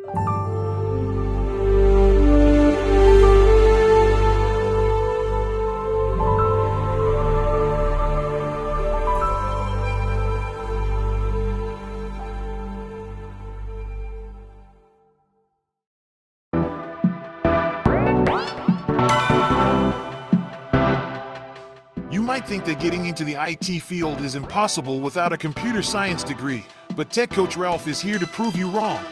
You might think that getting into the IT field is impossible without a computer science degree, but Tech Coach Ralph is here to prove you wrong.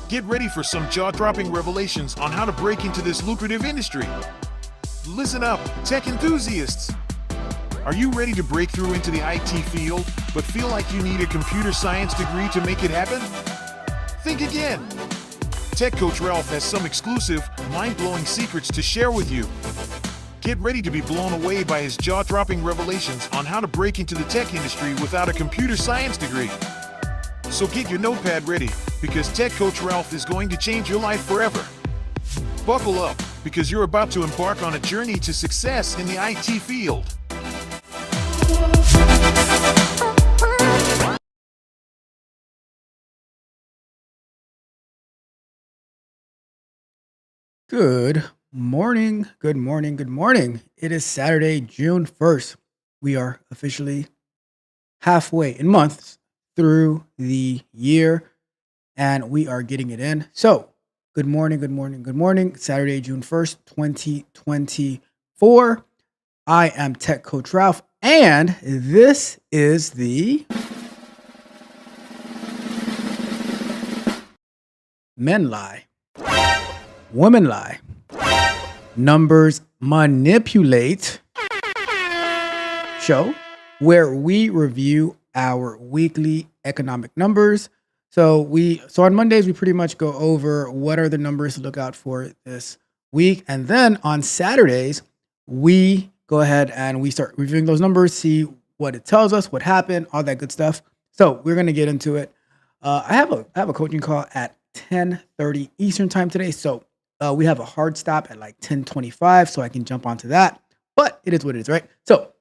Get ready for some jaw-dropping revelations on how to break into this lucrative industry. Listen up, tech enthusiasts! Are you ready to break through into the IT field, but feel like you need a computer science degree to make it happen? Think again! Tech Coach Ralph has some exclusive, mind-blowing secrets to share with you. Get ready to be blown away by his jaw-dropping revelations on how to break into the tech industry without a computer science degree. So get your notepad ready, because Tech Coach Ralph is going to change your life forever. Buckle up, because you're about to embark on a journey to success in the IT field. Good morning, good morning, good morning. It is Saturday, June 1st. We are officially halfway in months through the year, and we are getting it in. So, good morning, good morning, good morning. Saturday, June 1st, 2024. I am Tech Coach Ralph, and this is the Men Lie, Women Lie, Numbers Manipulate show, where we review our weekly economic numbers. So on Mondays, we pretty much go over what are the numbers to look out for this week. And then on Saturdays, we go ahead and we start reviewing those numbers, see what it tells us, what happened, all that good stuff. So we're going to get into it. I have a coaching call at 10:30 Eastern time today. So we have a hard stop at like 10:25, so I can jump onto that. But it is what it is, right? So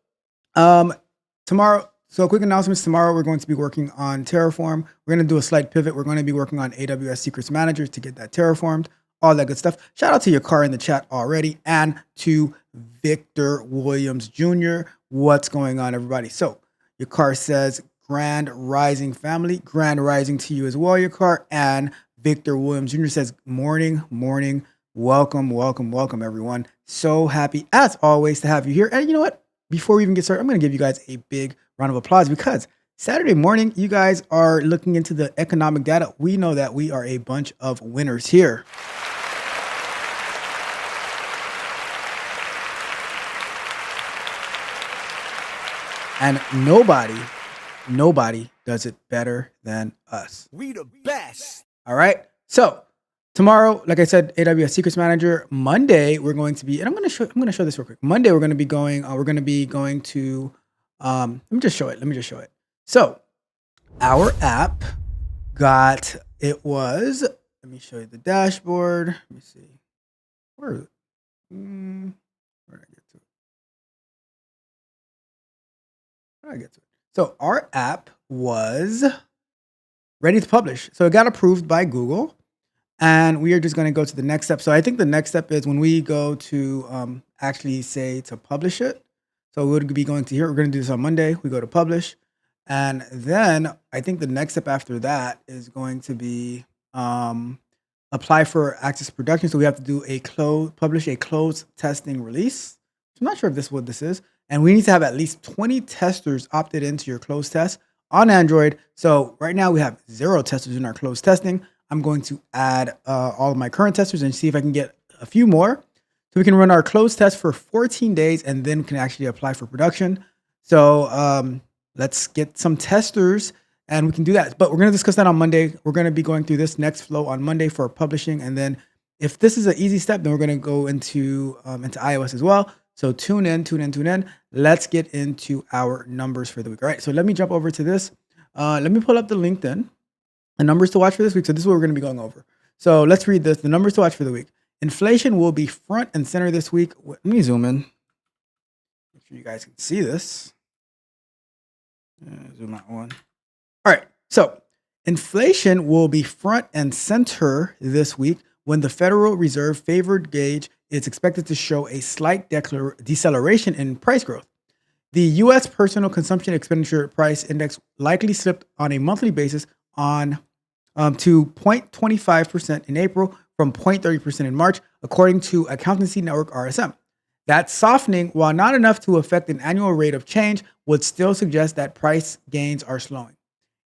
tomorrow, quick announcements. Tomorrow, we're going to be working on Terraform. We're going to do a slight pivot. We're going to be working on AWS Secrets Manager to get that terraformed, all that good stuff. Shout out to your car in the chat already, and to Victor Williams Jr. What's going on, everybody? So your car says Grand Rising family. Grand Rising to you as well, your car. And Victor Williams Jr. says, morning. Welcome, everyone. So happy, as always, to have you here. And you know what? Before we even get started, I'm going to give you guys a big round of applause, because Saturday morning, you guys are looking into the economic data. We know that we are a bunch of winners here. And nobody does it better than us. We the best. All right. So tomorrow, like I said, AWS Secrets Manager. Monday, we're going to be, and I'm going to show this real quick. Monday, we're going to be going to, let me just show it. So our app let me show you the dashboard. Let me see. Where did I get to it? So our app was ready to publish. So it got approved by Google, and we are just going to go to the next step. So I think the next step is when we go to actually say to publish it. So we'll be going to here. We're going to do this on Monday. We go to publish. And then I think the next step after that is going to be apply for access to production. So we have to do publish a closed testing release. So I'm not sure if this is what this is. And we need to have at least 20 testers opted into your closed test on Android. So right now we have 0 testers in our closed testing. I'm going to add all of my current testers and see if I can get a few more. So we can run our closed test for 14 days and then we can actually apply for production. So let's get some testers and we can do that. But we're going to discuss that on Monday. We're going to be going through this next flow on Monday for publishing. And then if this is an easy step, then we're going to go into iOS as well. So tune in. Let's get into our numbers for the week. All right, so let me jump over to this. Let me pull up the LinkedIn, the numbers to watch for this week. So this is what we're going to be going over. So let's read this, the numbers to watch for the week. Inflation will be front and center this week. Let me zoom in. Make sure you guys can see this. Zoom out one. All right, so Inflation will be front and center this week when the Federal Reserve favored gauge is expected to show a slight deceleration in price growth. The U.S. Personal Consumption Expenditure Price Index likely slipped on a monthly basis on to 0.25% in April from 0.30% in March, according to Accountancy Network RSM. That softening, while not enough to affect an annual rate of change, would still suggest that price gains are slowing.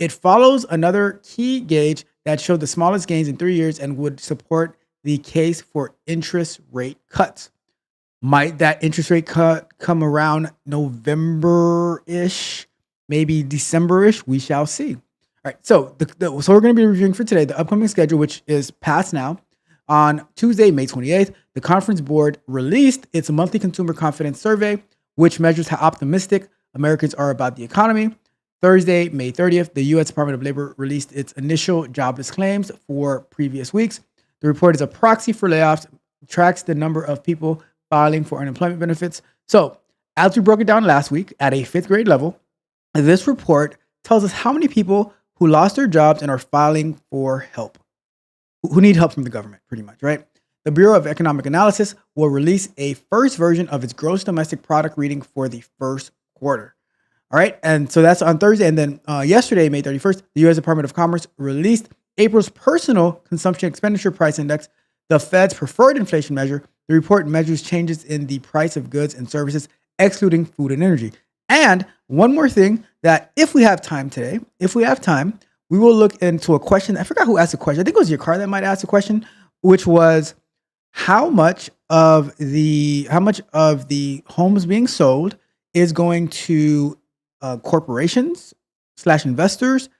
It follows another key gauge that showed the smallest gains in 3 years and would support the case for interest rate cuts. Might that interest rate cut come around November-ish, maybe December-ish? We shall see. All right, so so we're going to be reviewing for today the upcoming schedule, which is passed now. On Tuesday, May 28th, the Conference Board released its monthly consumer confidence survey, which measures how optimistic Americans are about the economy. Thursday, May 30th, the U.S. Department of Labor released its initial jobless claims for previous weeks. The report is a proxy for layoffs, tracks the number of people filing for unemployment benefits. So, as we broke it down last week at a fifth grade level, this report tells us how many people who lost their jobs and are filing for help, who need help from the government, pretty much, right? The Bureau of Economic Analysis will release a first version of its gross domestic product reading for the first quarter. All right, and so that's on Thursday. And then yesterday, May 31st, the U.S. Department of Commerce released April's Personal Consumption Expenditure Price Index, the Fed's preferred inflation measure. The report measures changes in the price of goods and services, excluding food and energy. And one more thing that if we have time today, we will look into a question. I forgot who asked the question. I think it was your car that might ask the question, which was how much of the homes being sold is going to corporations / investors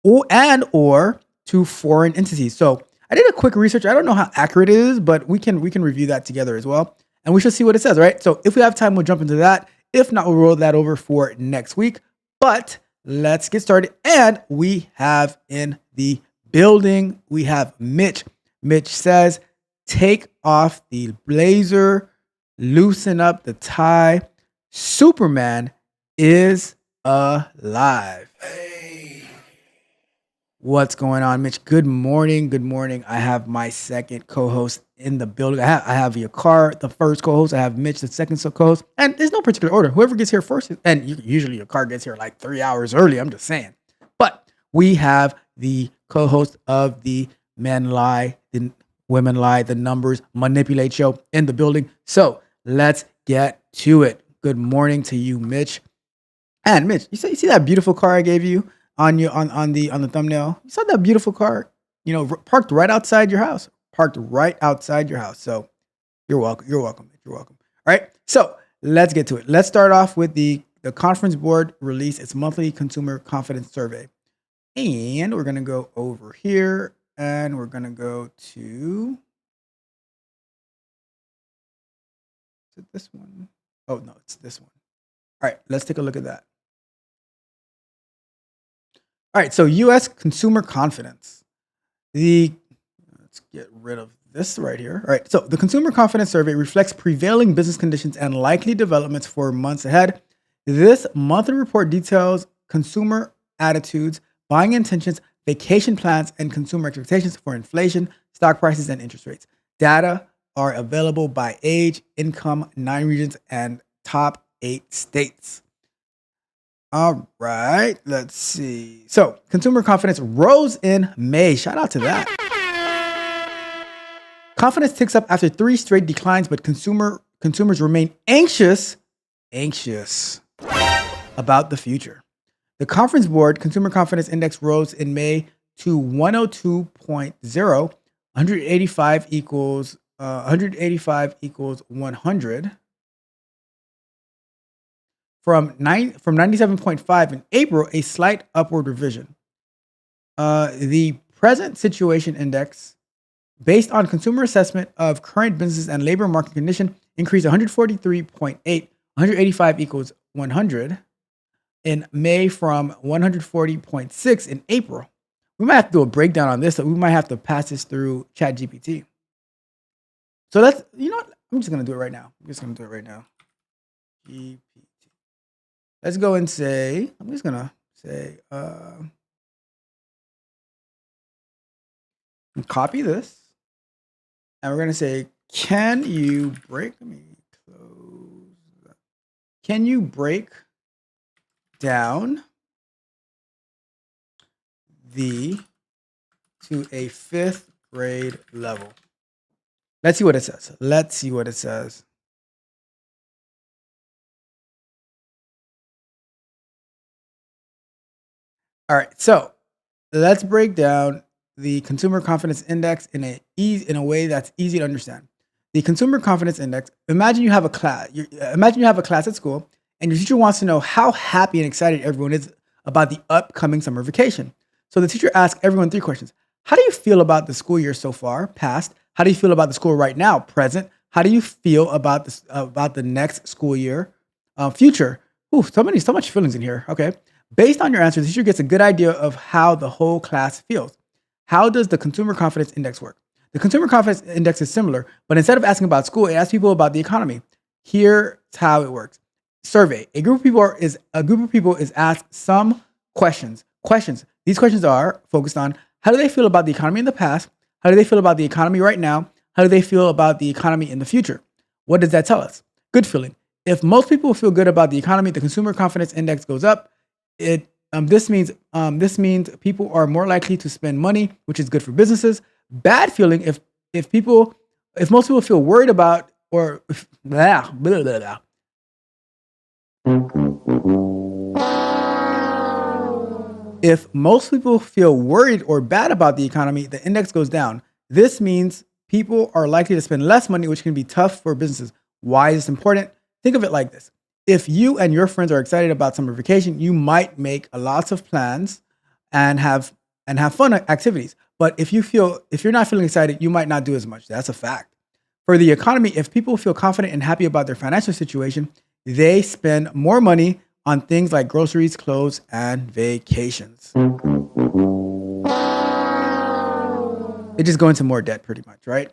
or to foreign entities. So I did a quick research. I don't know how accurate it is, but we can review that together as well. And we should see what it says, right? So if we have time, we'll jump into that. If not, we'll roll that over for next week. But let's get started. And we have in the building, we have Mitch. Mitch says, take off the blazer, loosen up the tie. Superman is alive. Hey. What's going on, Mitch? Good morning. Good morning. I have my second co-host in the building. I have Yakar, the first co-host. I have Mitch, the second co-host. And there's no particular order. Whoever gets here first, and usually Yakar gets here like 3 hours early. I'm just saying. But we have the co-host of the Men Lie, the Women Lie, the Numbers Manipulate show in the building. So let's get to it. Good morning to you, Mitch. And Mitch, you see that beautiful car I gave you on the thumbnail? You saw that beautiful car, parked right outside your house. So you're welcome. You're welcome, Mitch. You're welcome. All right. So let's get to it. Let's start off with the Conference Board released its monthly consumer confidence survey. And we're going to go over here and we're going to go to, is it this one? Oh, no, it's this one. All right, let's take a look at that. All right, so U.S. consumer confidence. Let's get rid of this right here. All right, so the Consumer Confidence Survey reflects prevailing business conditions and likely developments for months ahead. This monthly report details consumer attitudes, buying intentions, vacation plans, and consumer expectations for inflation, stock prices, and interest rates. Data are available by age, income, 9 regions, and top 8 states. All right, let's see. So, consumer confidence rose in May. Shout out to that. Confidence ticks up after 3 straight declines, but consumers remain anxious about the future. The Conference Board Consumer Confidence Index rose in May to 102.0. 185 equals 100. From 97.5 in April, a slight upward revision. The Present Situation Index, based on consumer assessment of current business and labor market condition, increased 143.8. 185 equals 100 in May from 140.6 in April. We might have to do a breakdown on this. So we might have to pass this through ChatGPT. So let's, I'm just going to do it right now. GPT. Let's go and say, Copy this. And we're going to say, can you break, let me close that. Can you break down the to a 5th grade level? Let's see what it says. Let's see what it says. All right, so let's break down the consumer confidence index in a way that's easy to understand. The consumer confidence index. Imagine you have a class. Imagine you have a class at school, and your teacher wants to know how happy and excited everyone is about the upcoming summer vacation. So the teacher asks everyone 3 questions. How do you feel about the school year so far, past? How do you feel about the school right now, present? How do you feel about this about the next school year, future? Ooh, so much feelings in here. Okay. Based on your answers, the teacher gets a good idea of how the whole class feels. How does the consumer confidence index work? The consumer confidence index is similar, but instead of asking about school, it asks people about the economy. Here's how it works. Survey. A group of people is asked some questions. These questions are focused on how do they feel about the economy in the past? How do they feel about the economy right now? How do they feel about the economy in the future? What does that tell us? Good feeling. If most people feel good about the economy, the consumer confidence index goes up. This means people are more likely to spend money, which is good for businesses. Bad feeling if most people feel worried about or blah, blah, blah, blah. If most people feel worried or bad about the economy, the index goes down. This means people are likely to spend less money, which can be tough for businesses. Why is this important? Think of it like this. If you and your friends are excited about summer vacation, you might make lots of plans and have fun activities. But if you're not feeling excited, you might not do as much. That's a fact. For the economy, if people feel confident and happy about their financial situation, they spend more money on things like groceries, clothes, and vacations. They just go into more debt pretty much, right?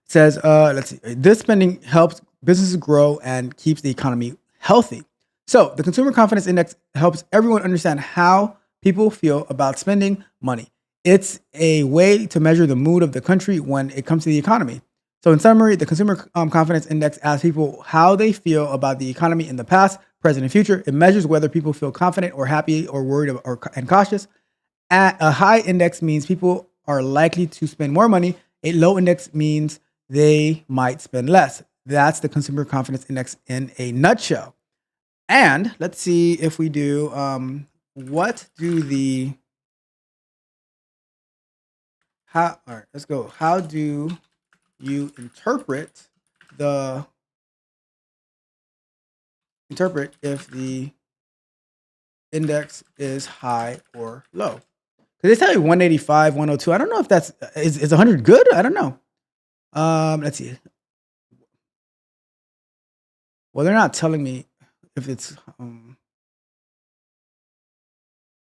Says, let's see, this spending helps businesses grow and keeps the economy healthy. So the consumer confidence index helps everyone understand how people feel about spending money. It's a way to measure the mood of the country when it comes to the economy. So in summary, the consumer confidence index asks people how they feel about the economy in the past, present, and future. It measures whether people feel confident or happy or worried and cautious. A high index means people are likely to spend more money. A low index means they might spend less. That's the consumer confidence index in a nutshell. And let's see if we do, all right, let's go. How do you interpret if the index is high or low? Because they tell you 185, 102. I don't know if is 100 good? I don't know. Let's see. Well, they're not telling me if it's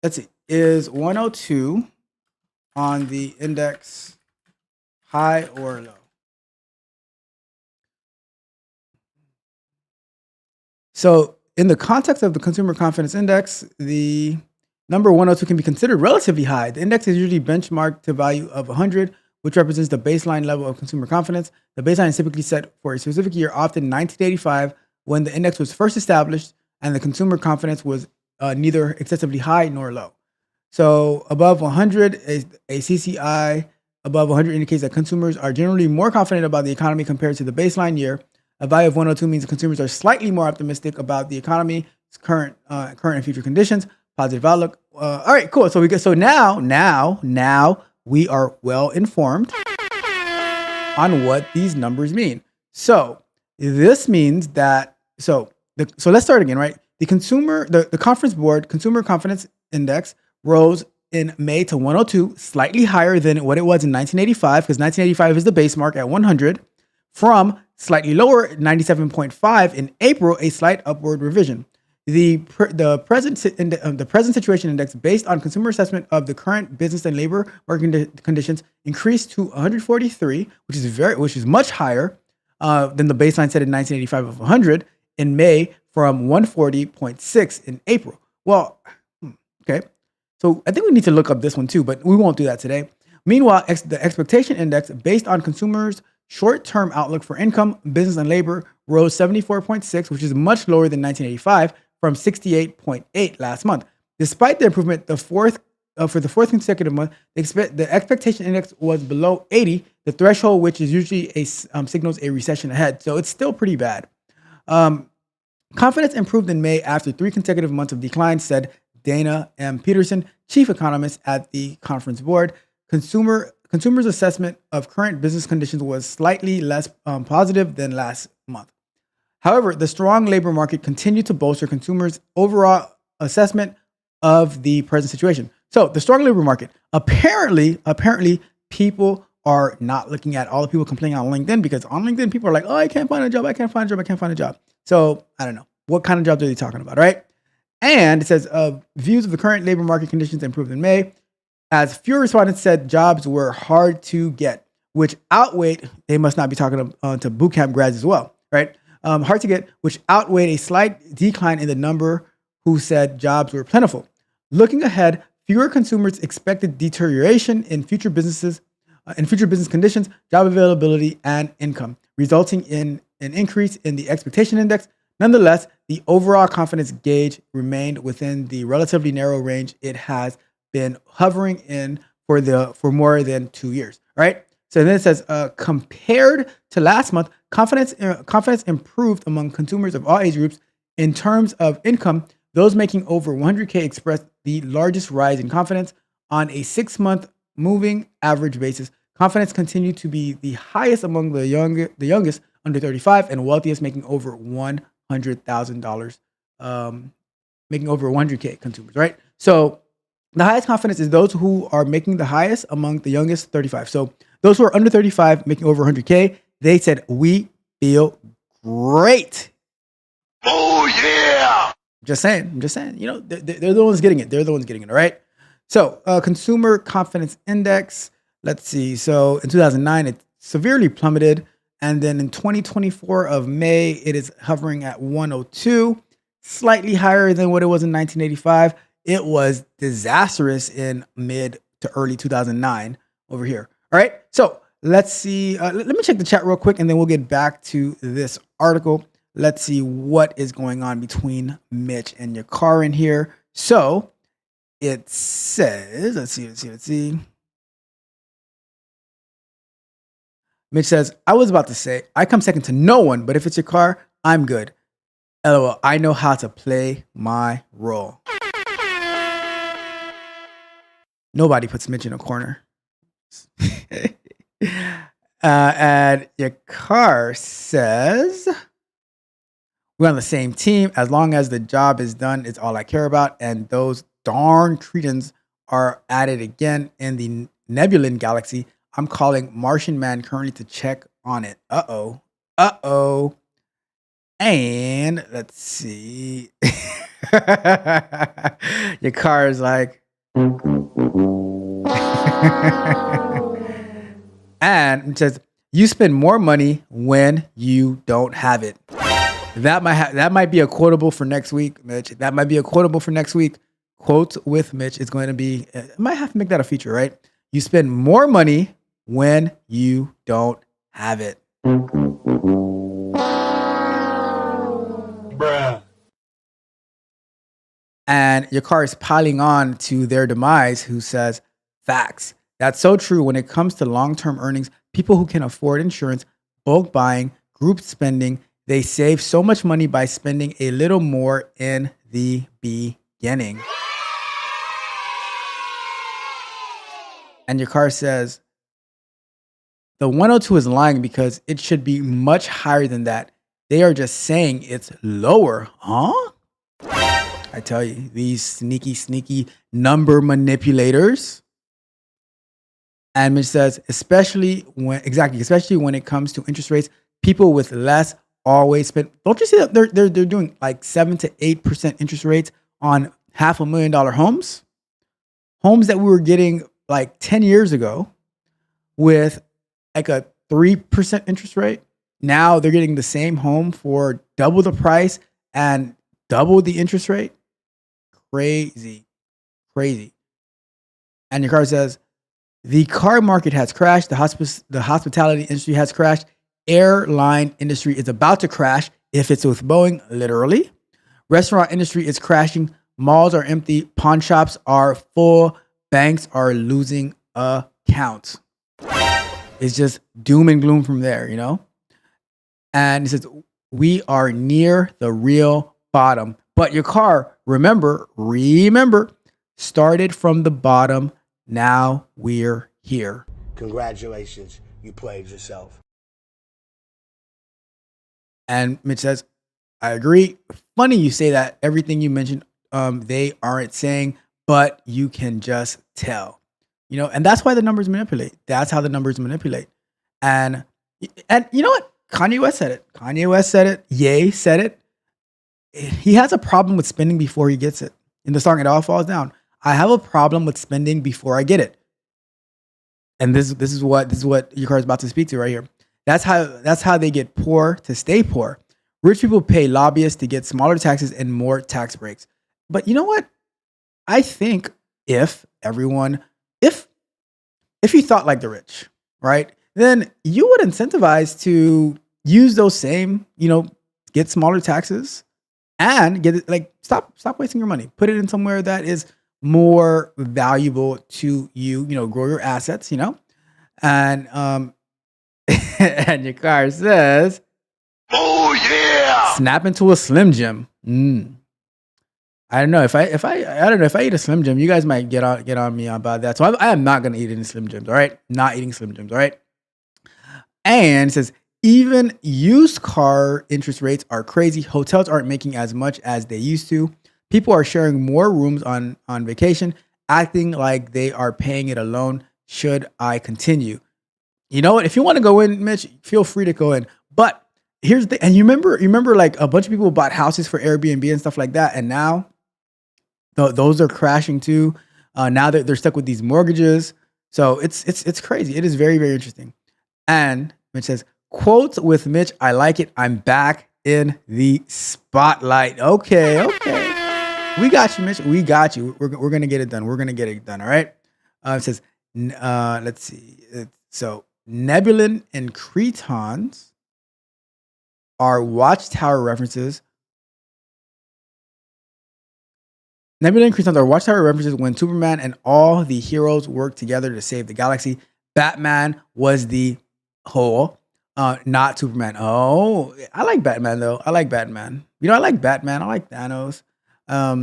let's see. Is 102 on the index high or low? So, in the context of the consumer confidence index, the number 102 can be considered relatively high. The index is usually benchmarked to a value of 100, which represents the baseline level of consumer confidence. The baseline is typically set for a specific year, often 1985, when the index was first established and the consumer confidence was neither excessively high nor low. So above 100, a CCI above 100 indicates that consumers are generally more confident about the economy compared to the baseline year. A value of 102 means consumers are slightly more optimistic about the economy's current and future conditions. Positive outlook. All right, cool. So now we are well informed on what these numbers mean. So this means that so let's start again, right? The conference board consumer confidence index rose in May to 102, slightly higher than what it was in 1985, because 1985 is the base mark at 100, from slightly lower 97.5 in April, a slight upward revision. The present situation index, based on consumer assessment of the current business and labor market conditions, increased to 143, which is much higher than the baseline set in 1985 of 100 in May, from 140.6 in April. Well, okay. So I think we need to look up this one too, but we won't do that today. Meanwhile, the expectation index based on consumers' short-term outlook for income, business, and labor rose 74.6, which is much lower than 1985 from 68.8 last month. Despite the improvement, for the fourth consecutive month, the expectation index was below 80, the threshold, which is usually signals a recession ahead. So it's still pretty bad. Confidence improved in May after 3 consecutive months of decline, said Dana M. Peterson, chief economist at the Conference Board. Consumers' assessment of current business conditions was slightly less positive than last month. However, the strong labor market continued to bolster consumers' overall assessment of the present situation. So the strong labor market, apparently people are not looking at all the people complaining on LinkedIn, because on LinkedIn, people are like, oh, I can't find a job. I can't find a job. So I don't know. What kind of jobs are they talking about, right? And it says, views of the current labor market conditions improved in May, as fewer respondents said jobs were hard to get, which outweighed, they must not be talking to bootcamp grads as well, right? Hard to get, which outweighed a slight decline in the number who said jobs were plentiful. Looking ahead, fewer consumers expected deterioration in future business conditions, job availability, and income, resulting in an increase in the expectation index. Nonetheless, the overall confidence gauge remained within the relatively narrow range it has been hovering in for more than 2 years. Right. So then it says, compared to last month, confidence improved among consumers of all age groups. In terms of income, those making over 100K expressed the largest rise in confidence on a 6-month moving average basis. Confidence continued to be the highest among the youngest under 35 and wealthiest, making over $100,000, making over 100K consumers, right? So the highest confidence is those who are making the highest among the youngest 35. So those who are under 35 making over 100K, they said, we feel great. Oh, yeah. I'm just saying, they're the ones getting it. All right. So consumer confidence index, let's see. So in 2009, it severely plummeted. And then in 2024 of May, it is hovering at 102, slightly higher than what it was in 1985. It was disastrous in mid to early 2009 over here. All right. So let's see. Let me check the chat real quick, and then we'll get back to this article. Let's see what is going on between Mitch and your car in here. So it says, let's see. Mitch says, I was about to say, I come second to no one, but if it's your car, I'm good. LOL, I know how to play my role. Nobody puts Mitch in a corner. And your car says, we're on the same team. As long as the job is done, it's all I care about. And those darn Cretans are at it again in the M.L.W.L.N.M galaxy. I'm calling Martian Man currently to check on it. Uh-oh. And let's see. Your car is like... And it says, you spend more money when you don't have it. That might be a quotable for next week, Mitch. Quotes with Mitch is going to be, I might have to make that a feature, right? You spend more money when you don't have it. Bruh. And your car is piling on to their demise, who says, facts. That's so true when it comes to long-term earnings. People who can afford insurance, bulk buying, group spending, they save so much money by spending a little more in the beginning. And your car says, the 102 is lying because it should be much higher than that. They are just saying it's lower. Huh? I tell you, these sneaky number manipulators. And Mitch says, especially when it comes to interest rates, people with less always spend. Don't you see that they're doing like 7 to 8% interest rates on $500,000 homes? Homes that we were getting like 10 years ago with like a 3% interest rate. Now they're getting the same home for double the price and double the interest rate. Crazy. And your car says, the car market has crashed. The hospitality industry has crashed. Airline industry is about to crash. If it's with Boeing, literally. Restaurant industry is crashing. Malls are empty. Pawn shops are full. Banks are losing accounts. It's just doom and gloom from there, you know? And it says, we are near the real bottom. But your car, remember, started from the bottom. Now we're here. Congratulations, you played yourself. And Mitch says, I agree. Funny you say that. Everything you mentioned, they aren't saying, but you can just tell. You know, and that's why the numbers manipulate. That's how the numbers manipulate. And you know what? Kanye West said it. Ye said it. He has a problem with spending before he gets it. In the song, It All Falls Down. I have a problem with spending before I get it. And this is what your car is about to speak to right here. That's how they get poor to stay poor. Rich people pay lobbyists to get smaller taxes and more tax breaks. But you know what? I think if you thought like the rich, right, then you would incentivize to use those same, get smaller taxes and get it, like, stop wasting your money. Put it in somewhere that is more valuable to you, grow your assets, and and your car says, oh yeah, snap into a Slim Jim. I don't know if I eat a Slim Jim, you guys might get on me about that. So I am not gonna eat any Slim Jims. All right, not eating Slim Jims. All right. And it says, even used car interest rates are crazy. Hotels aren't making as much as they used to. People are sharing more rooms on vacation, acting like they are paying it alone. Should I continue? You know what? If you want to go in, Mitch, feel free to go in. But here's the, and you remember like a bunch of people bought houses for Airbnb and stuff like that, and now those are crashing too. Now they're stuck with these mortgages. So it's crazy. It is very, very interesting. And Mitch says, quotes with Mitch, I like it. I'm back in the spotlight. Okay. We got you, Mitch. We got you. We're going to get it done. We're going to get it done. All right. It says, let's see. So Nebulin and Cretons are Watchtower references. Nebula and Cretons are Watchtower references when Superman and all the heroes work together to save the galaxy. Batman was the whole, not Superman. Oh, I like Batman though. I like Batman. I like Batman. I like Thanos. I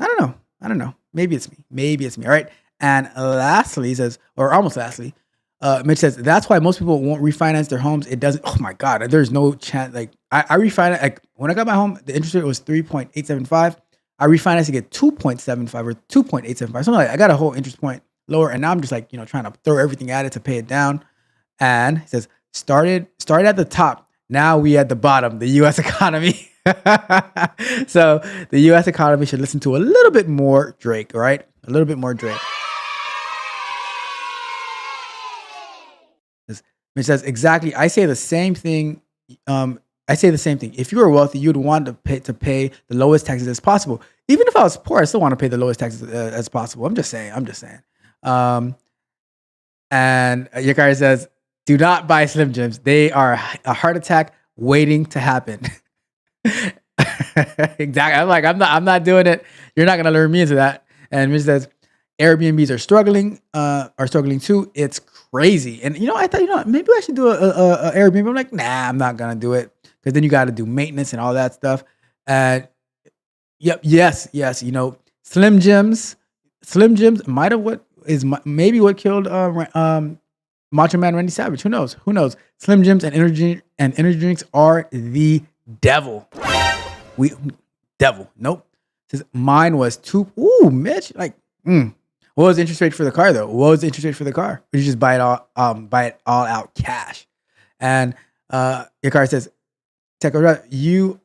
don't know. Maybe it's me. All right. And lastly, says, or almost lastly, Mitch says, that's why most people won't refinance their homes. It doesn't. Oh my God. There's no chance. Like I refinanced, like when I got my home, the interest rate was 3.875. I refinanced to get 2.75 or 2.875. Something like that. I got a whole interest point lower. And now I'm just like, trying to throw everything at it to pay it down. And he says, started at the top. Now we at the bottom, the U.S. economy. So the U.S. economy should listen to a little bit more Drake, all right? A little bit more Drake. It says, exactly. I say the same thing. If you were wealthy, you'd want to pay the lowest taxes as possible. Even if I was poor, I still want to pay the lowest taxes as possible. I'm just saying. And your guy says, do not buy Slim Jims. They are a heart attack waiting to happen. Exactly. I'm like, I'm not doing it. You're not gonna lure me into that. And Mitch says, Airbnbs are struggling too. It's crazy. And I thought, maybe I should do a Airbnb. I'm like, nah, I'm not gonna do it, because then you got to do maintenance and all that stuff. And yes. Slim Jims might have maybe what killed Macho Man Randy Savage. Who knows? Slim Jims and energy drinks are the devil. Devil. Nope. Says mine was Mitch. Like, what was the interest rate for the car though? What was the interest rate for the car? Or you just buy it all out cash? And your car says, you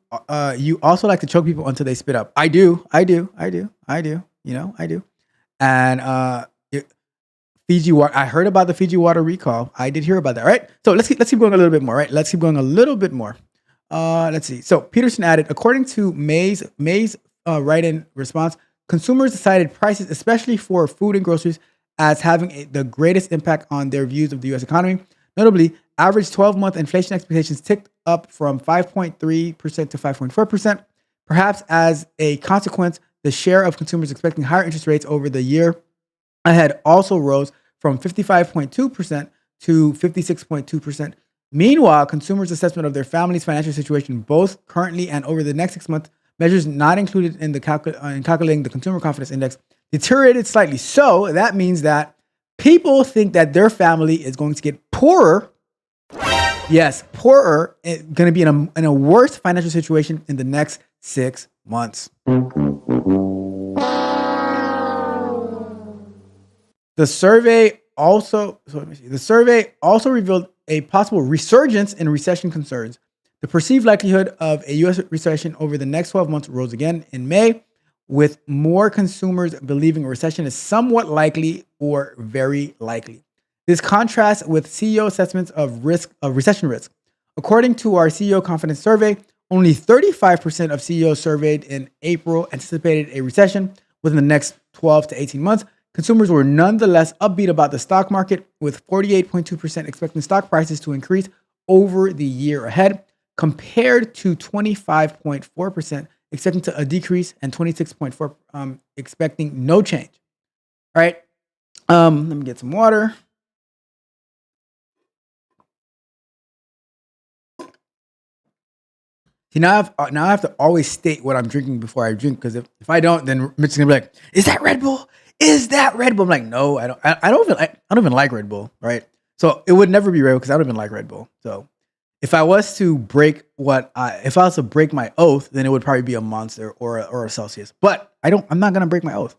also like to choke people until they spit up. I do. I do. And Fiji water. I heard about the Fiji water recall. I did hear about that. Right. So let's keep going a little bit more. Right. Let's keep going a little bit more. Let's see. So Peterson added, according to May's write-in response, consumers decided prices, especially for food and groceries, as having the greatest impact on their views of the U.S. economy. Notably, average 12-month inflation expectations ticked up from 5.3% to 5.4%. Perhaps as a consequence, the share of consumers expecting higher interest rates over the year ahead also rose from 55.2% to 56.2%. Meanwhile, consumers' assessment of their family's financial situation, both currently and over the next 6 months, measures not included in in calculating the Consumer Confidence Index, deteriorated slightly. So that means that people think that their family is going to get poorer. Yes, poorer, going to be in a worse financial situation in the next 6 months. The survey also revealed a possible resurgence in recession concerns. The perceived likelihood of a U.S. recession over the next 12 months rose again in May, with more consumers believing a recession is somewhat likely or very likely. This contrasts with CEO assessments of recession risk. According to our CEO confidence survey, only 35% of CEOs surveyed in April anticipated a recession within the next 12 to 18 months. Consumers were nonetheless upbeat about the stock market, with 48.2% expecting stock prices to increase over the year ahead, compared to 25.4% expecting a decrease and 26.4% expecting no change. All right. Let me get some water. See, now I have to always state what I'm drinking before I drink, because if I don't, then Mitch is gonna be like, "Is that Red Bull? Is that Red Bull?" I'm like, "No, I don't. I don't even like Red Bull, right?" So it would never be Red Bull because I don't even like Red Bull. So if I was to break my oath, then it would probably be a Monster or a Celsius. But I'm not gonna break my oath.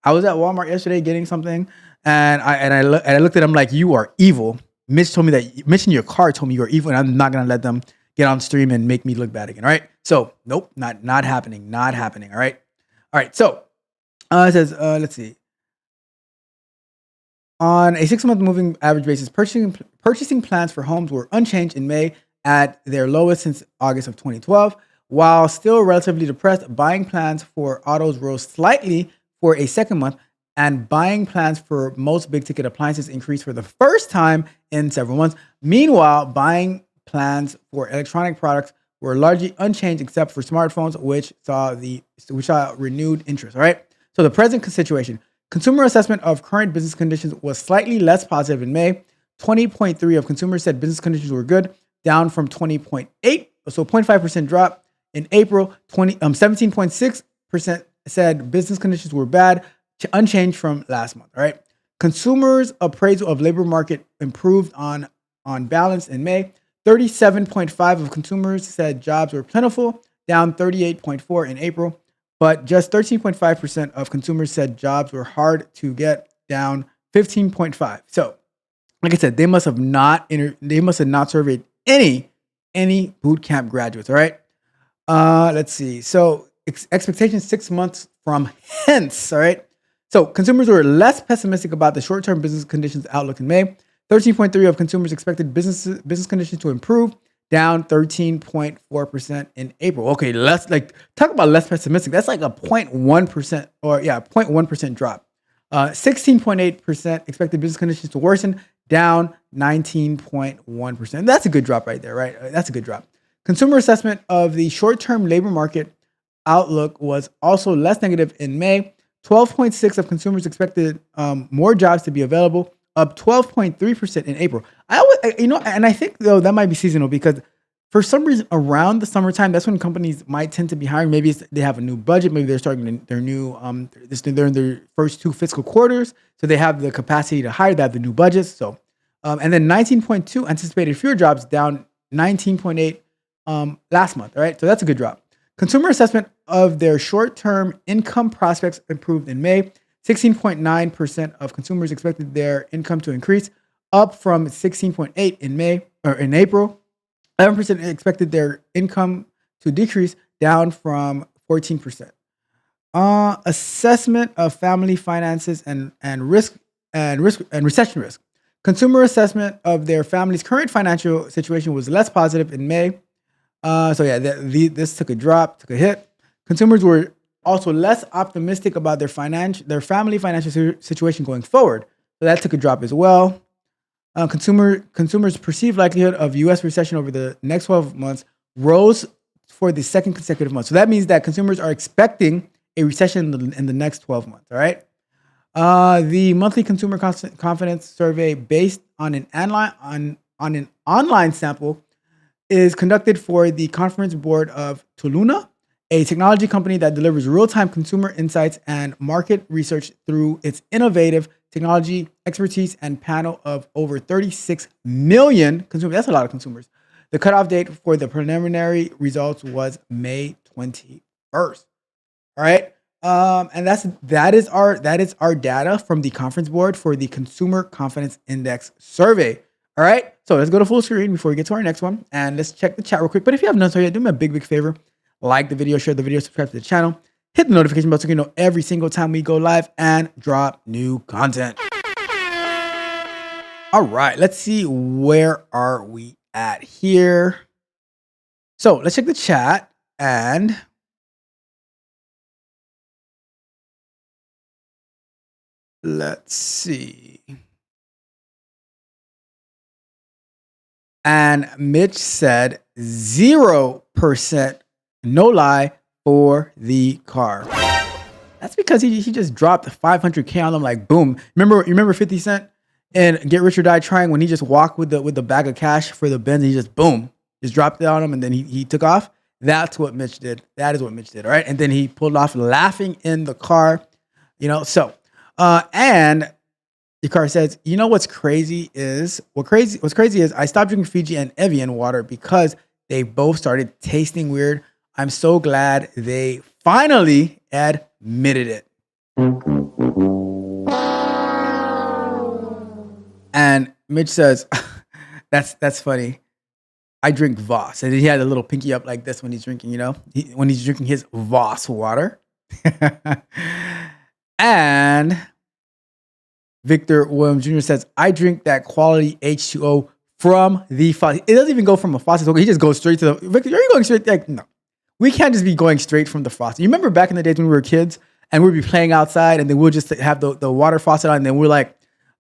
I was at Walmart yesterday getting something, and I looked at him like, "You are evil." Mitch in your car told me you are evil, and I'm not gonna let them get on stream and make me look bad again. All right. So nope, not happening. Not happening. All right. All right. So it says, let's see. On a 6-month moving average basis, purchasing plans for homes were unchanged in May at their lowest since August of 2012. While still relatively depressed, buying plans for autos rose slightly for a second month, and buying plans for most big ticket appliances increased for the first time in several months. Meanwhile, buying plans for electronic products were largely unchanged except for smartphones, which saw renewed interest. All right. So the present situation: consumer assessment of current business conditions was slightly less positive in May. 20.3% of consumers said business conditions were good, down from 20.8%, so 0.5% drop. In April, 17.6% said business conditions were bad, unchanged from last month. All right. Consumers' appraisal of labor market improved on balance in May. 37.5% of consumers said jobs were plentiful, down 38.4% in April. But just 13.5% of consumers said jobs were hard to get, down 15.5%. So, like I said, they must have not surveyed any boot camp graduates. All right. Let's see. So expectations 6 months from hence. All right. So consumers were less pessimistic about the short-term business conditions outlook in May. 13.3% of consumers expected business conditions to improve, down 13.4% in April. Okay, talk about less pessimistic. That's like a 0.1% 0.1% drop. 16.8% expected business conditions to worsen, down 19.1%. That's a good drop right there, right? That's a good drop. Consumer assessment of the short-term labor market outlook was also less negative in May. 12.6% of consumers expected more jobs to be available, up 12.3% in April. And I think though that might be seasonal, because for some reason around the summertime, that's when companies might tend to be hiring. Maybe they have a new budget. Maybe they're starting their new, they're in their first 2 fiscal quarters, so they have the capacity to hire. They have the new budgets. So, and then 19.2% anticipated fewer jobs, down 19.8% last month. All right, so that's a good drop. Consumer assessment of their short-term income prospects improved in May. 16.9% of consumers expected their income to increase, up from 16.8% in April. 11% expected their income to decrease, down from 14%. Assessment of family finances and recession risk. Consumer assessment of their family's current financial situation was less positive in May. This took a drop, took a hit. Consumers were also less optimistic about their family financial situation going forward. So that took a drop as well. Consumers' perceived likelihood of U.S. recession over the next 12 months rose for the second consecutive month. So that means that consumers are expecting a recession in the next 12 months. All right. The monthly consumer confidence survey, based on an online sample, is conducted for the Conference Board of Tuluna, a technology company that delivers real-time consumer insights and market research through its innovative technology expertise and panel of over 36 million consumers. That's a lot of consumers. The cutoff date for the preliminary results was May 21st. All right. And that is our data from the Conference Board for the Consumer Confidence Index survey. All right. So let's go to full screen before we get to our next one, and let's check the chat real quick. But if you haven't done so yet, do me a big favor: like the video, share the video, subscribe to the channel, hit the notification bell so you know every single time we go live and drop new content. All right. Let's see, where are we at here? So let's check the chat, and let's see. And Mitch said 0%, no lie, for the car. That's because he just dropped 500K on them, like boom. Remember 50 Cent and Get Rich or Die Trying, when he just walked with the bag of cash for the Benz, and he just boom, just dropped it on him, and then he took off. That's what Mitch did. That is what Mitch did. All right. And then he pulled off laughing in the car, so and your car says, what's crazy is I stopped drinking Fiji and Evian water because they both started tasting weird. I'm so glad they finally admitted it. And Mitch says, that's funny. I drink Voss. And he had a little pinky up like this when he's drinking, when he's drinking his Voss water. And Victor Williams Jr. says, I drink that quality H2O from the faucet. It doesn't even go from a faucet. He just goes straight to the... Victor, are you going straight? Like, no. We can't just be going straight from the faucet. You remember back in the days when we were kids and we'd be playing outside, and then we'll just have the water faucet on, and then we're like,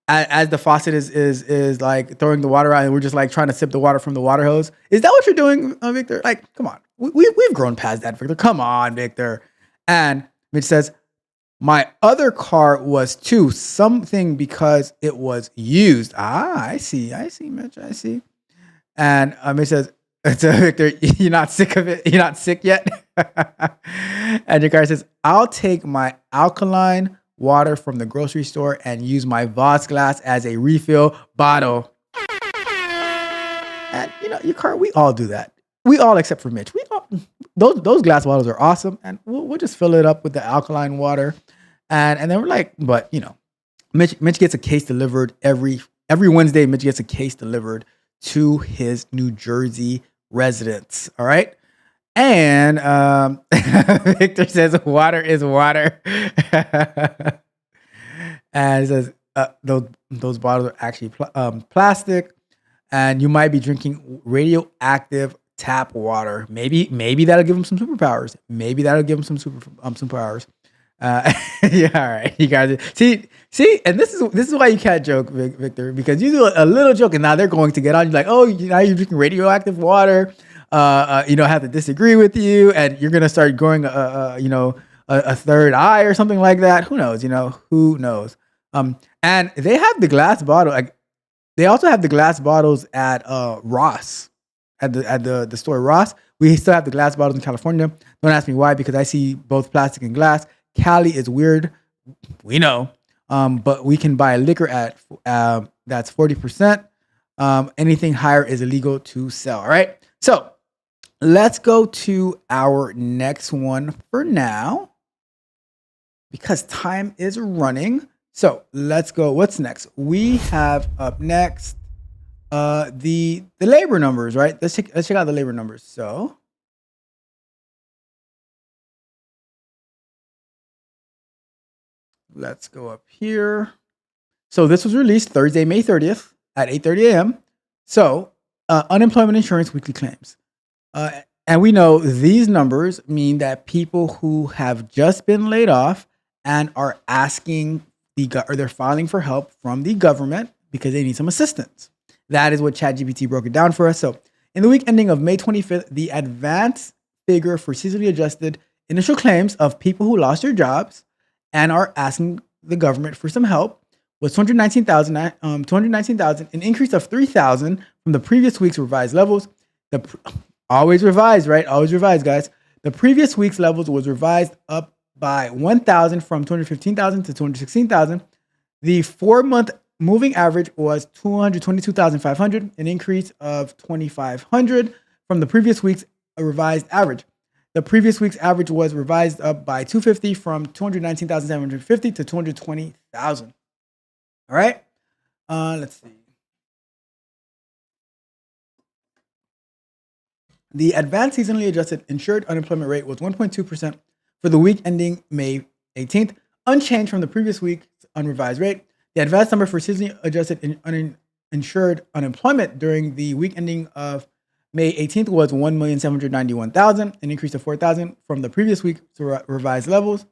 as the faucet is like throwing the water out, and we're just like trying to sip the water from the water hose. Is that what you're doing, Victor? Like, come on. We've grown past that, Victor. Come on, Victor. And Mitch says, my other car was too something because it was used. I see, Mitch, I see. And Mitch says, Victor, you're not sick of it? You're not sick yet? And your car says, I'll take my alkaline water from the grocery store and use my Voss glass as a refill bottle. And your car, we all do that. We all, except for Mitch. We all, those glass bottles are awesome, and we'll just fill it up with the alkaline water, and then we're like, but Mitch gets a case delivered every Wednesday. Mitch gets a case delivered to his New Jersey residence. All right. And Victor says water is water. And it says those bottles are actually plastic, and you might be drinking radioactive tap water. Maybe that'll give him some superpowers. Superpowers. Yeah, all right. You guys see, and this is why you can't joke, Victor, because you do a little joke, and now they're going to get on you like, oh, now you're drinking radioactive water. I have to disagree with you, and you're gonna start growing a third eye or something like that. Who knows? Who knows? And they have the glass bottle. Like, they also have the glass bottles at Ross, at the store Ross. We still have the glass bottles in California. Don't ask me why, because I see both plastic and glass. Cali is weird, we know, but we can buy liquor at that's 40%. Anything higher is illegal to sell. All right, so let's go to our next one for now, because time is running. So let's go. What's next? We have up next the labor numbers, right? Let's check out the labor numbers. So let's go up here. So this was released Thursday, May 30th at 8:30 a.m. So unemployment insurance weekly claims. And we know these numbers mean that people who have just been laid off and are asking or they're filing for help from the government because they need some assistance. That is what ChatGPT broke it down for us. So in the week ending of May 25th, the advanced figure for seasonally adjusted initial claims of people who lost their jobs and are asking the government for some help was 219,000, an increase of 3,000 from the previous week's revised levels. Always revised, right? Always revised, guys. The previous week's levels was revised up by 1,000 from 215,000 to 216,000. The 4-month moving average was 222,500, an increase of 2,500 from the previous week's revised average. The previous week's average was revised up by 250 from 219,750 to 220,000. All right. Let's see. The advanced seasonally adjusted insured unemployment rate was 1.2% for the week ending May 18th, unchanged from the previous week's unrevised rate. The advanced number for seasonally adjusted insured unemployment during the week ending of May 18th was 1,791,000, an increase of 4,000 from the previous week's revised levels.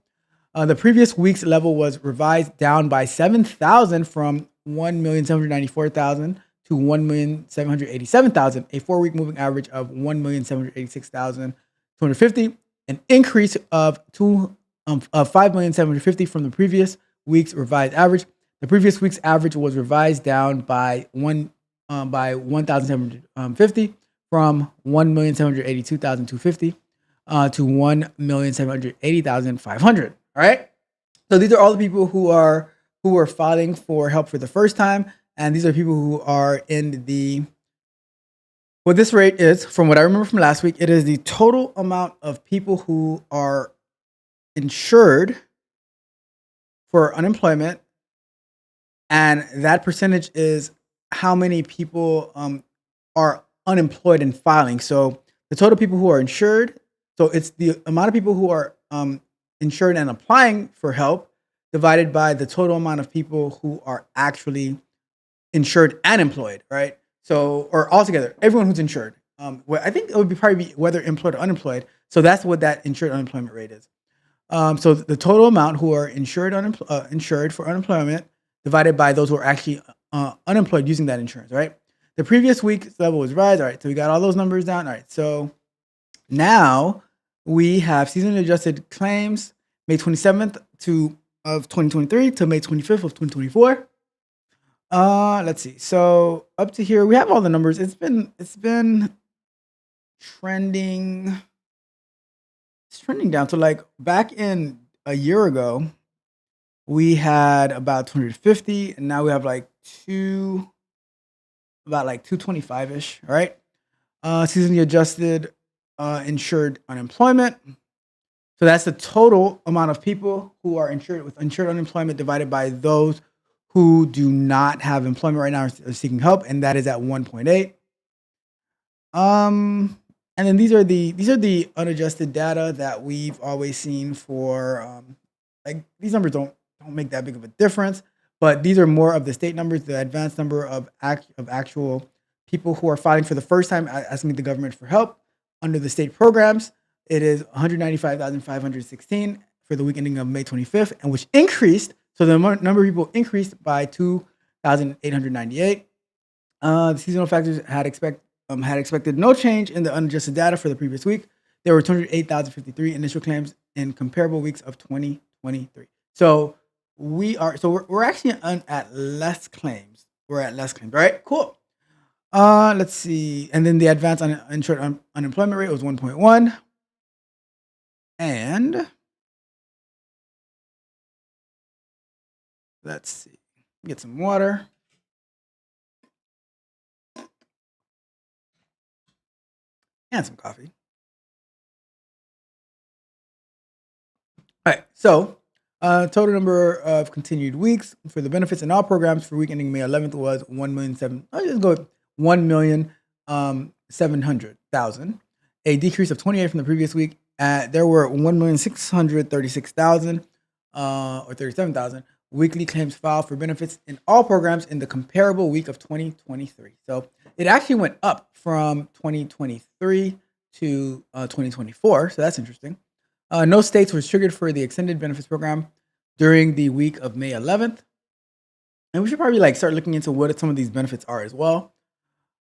The previous week's level was revised down by 7,000 from 1,794,000 to 1,787,000, a 4-week moving average of 1,786,250, an increase of 5,750 from the previous week's revised average. The previous week's average was revised down by 1,750 from 1,782,250 to 1,780,500. All right. So these are all the people who are filing for help for the first time, and these are people who are in the. What this rate is, from what I remember from last week, it is the total amount of people who are insured for unemployment, and that percentage is how many people are unemployed and filing. So the total people who are insured, so it's the amount of people who are insured and applying for help divided by the total amount of people who are actually insured and employed, right? So, or altogether, everyone who's insured. Well, I think it would probably be whether employed or unemployed. So that's what that insured unemployment rate is. So the total amount who are insured for unemployment divided by those who are actually unemployed using that insurance, right? The previous week's level was revised. All right, so we got all those numbers down. All right, so now we have seasonally adjusted claims May 27th of 2023 to May 25th of 2024. Let's see. So up to here, we have all the numbers. It's been trending. It's trending down. So like back in a year ago, we had about 250, and now we have about 225-ish. All right. Seasonally adjusted insured unemployment. So that's the total amount of people who are insured with insured unemployment divided by those who do not have employment right now are seeking help, and that is at 1.8. And then these are the unadjusted data that we've always seen for like these numbers don't make that big of a difference, but these are more of the state numbers, the advanced number of actual people who are filing for the first time asking the government for help under the state programs. It is 195,516 for the week ending of May 25th, and which increased. So the number of people increased by 2,898. The seasonal factors had expected no change in the unadjusted data for the previous week. There were 208,053 initial claims in comparable weeks of 2023. So we're actually at less claims. We're at less claims. All right, cool. Let's see. And then the advanced uninsured unemployment rate was 1.1. And let's see. Get some water. And some coffee. All right. So, total number of continued weeks for the benefits in all programs for week ending May 11th was 1,000,007. I'll just go with 1,700,000, a decrease of 28 from the previous week. There were 1,636,000 or 37,000 weekly claims filed for benefits in all programs in the comparable week of 2023. So it actually went up from 2023 to 2024. So that's interesting. No states was triggered for the extended benefits program during the week of May 11th. And we should probably like start looking into what some of these benefits are as well.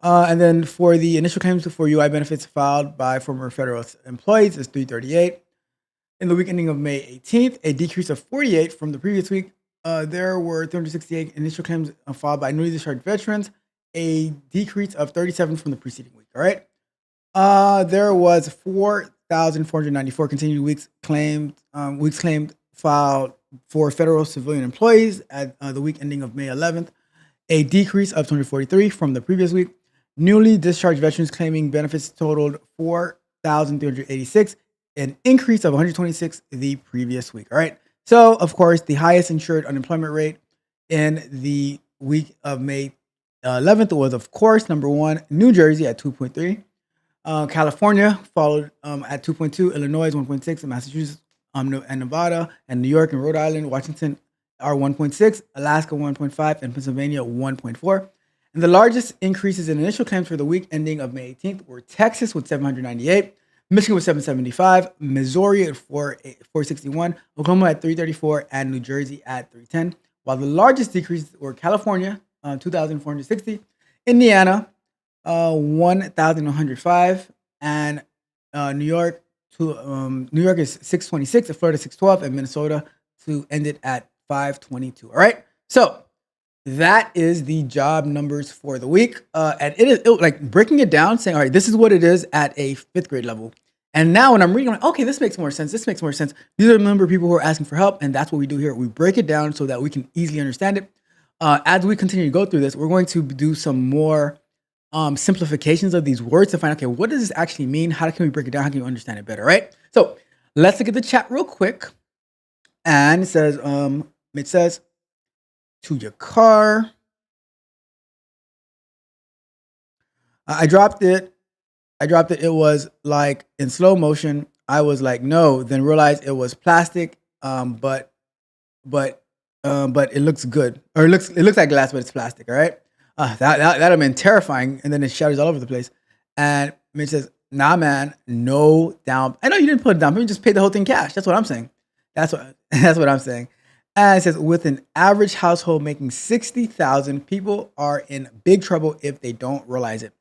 And then for the initial claims for UI benefits filed by former federal employees is 338. In the week ending of May 18th, a decrease of 48 from the previous week. There were 368 initial claims filed by newly discharged veterans, a decrease of 37 from the preceding week. All right. There was 4,494 continued weeks claimed filed for federal civilian employees at the week ending of May 11th, a decrease of 243 from the previous week. Newly discharged veterans claiming benefits totaled 4,386, an increase of 126 the previous week. All right. So, of course, the highest insured unemployment rate in the week of May 11th was, of course, number one, New Jersey at 2.3. California followed at 2.2, Illinois 1.6, and Massachusetts and Nevada, and New York and Rhode Island, Washington are 1.6, Alaska 1.5, and Pennsylvania 1.4. And the largest increases in initial claims for the week ending of May 18th were Texas with 798, Michigan with 775, Missouri at 461, Oklahoma at 334, and New Jersey at 310. While the largest decreases were California, 2,460, Indiana, 1,105, and New York is 626, Florida 612, and Minnesota to end it at 522. All right, so that is the job numbers for the week, and it like breaking it down, saying, all right, this is what it is at a 5th grade level. And now when I'm reading, I'm like, okay, this makes more sense. This makes more sense. These are the number of people who are asking for help, and that's what we do here. We break it down so that we can easily understand it. As we continue to go through this, we're going to do some more simplifications of these words to find, okay, what does this actually mean? How can we break it down? How can you understand it better, right? So let's look at the chat real quick. And it says, to your car. I dropped it. It was like in slow motion. I was like, no, then realized it was plastic. But it looks good, or it looks like glass, but it's plastic. All right. That'd have been terrifying. And then it shatters all over the place. And it says, nah, man, no down. I know you didn't put it down, but you just paid the whole thing cash. That's what I'm saying. That's what I'm saying. And it says, with an average household making $60,000, people are in big trouble if they don't realize it.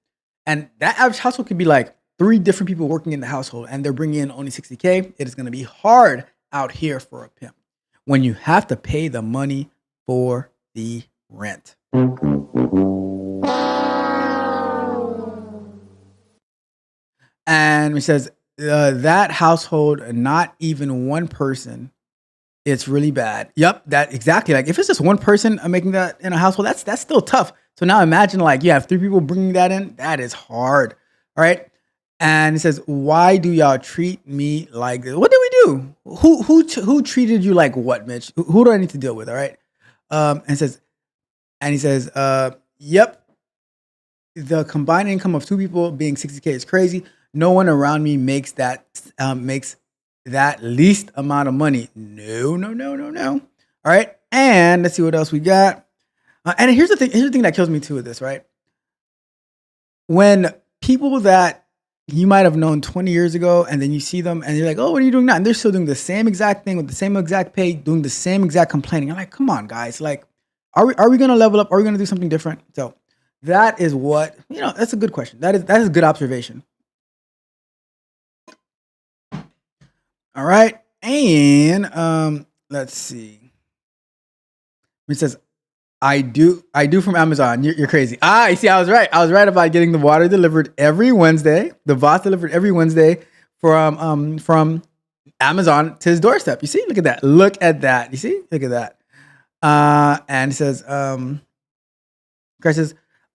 And that average household could be like 3 different people working in the household, and they're bringing in only $60K. It is going to be hard out here for a pimp when you have to pay the money for the rent. And it says that household, not even one person, it's really bad. Yep, that exactly. Like if it's just one person making that in a household, that's still tough. So now imagine like you have 3 people bringing that in. That is hard. All right. And it says, why do y'all treat me like this? What did we do? Who treated you like what, Mitch? Who do I need to deal with? All right. And he says, yep. The combined income of 2 people being 60K is crazy. No one around me makes that least amount of money. No. All right. And let's see what else we got. And here's the thing that kills me too with this, right? When people that you might have known 20 years ago, and then you see them and you're like, oh, what are you doing now? And they're still doing the same exact thing with the same exact pay, doing the same exact complaining. I'm like, come on, guys. Like, are we going to level up? Are we going to do something different? So that is what, that's a good question. That is a good observation. All right. And let's see. It says, I do from Amazon. You're crazy. You see, I was right. I was right about getting the water delivered every Wednesday. The Voss delivered every Wednesday from Amazon to his doorstep. You see? Look at that. You see? Look at that. And it says, Chris says,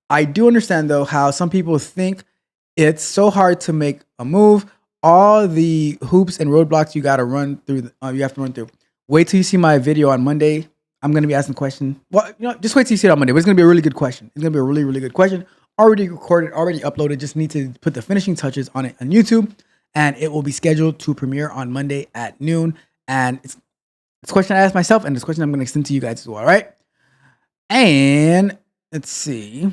I do understand though how some people think it's so hard to make a move. All the hoops and roadblocks you got to run through. You have to run through. Wait till you see my video on Monday. I'm going to be asking a question. Well, just wait till you see it on Monday. But it's going to be a really good question. It's going to be a really, really good question. Already recorded, already uploaded. Just need to put the finishing touches on it on YouTube. And it will be scheduled to premiere on Monday at noon. And it's a question I asked myself, and it's a question I'm going to extend to you guys as well. All right. And let's see.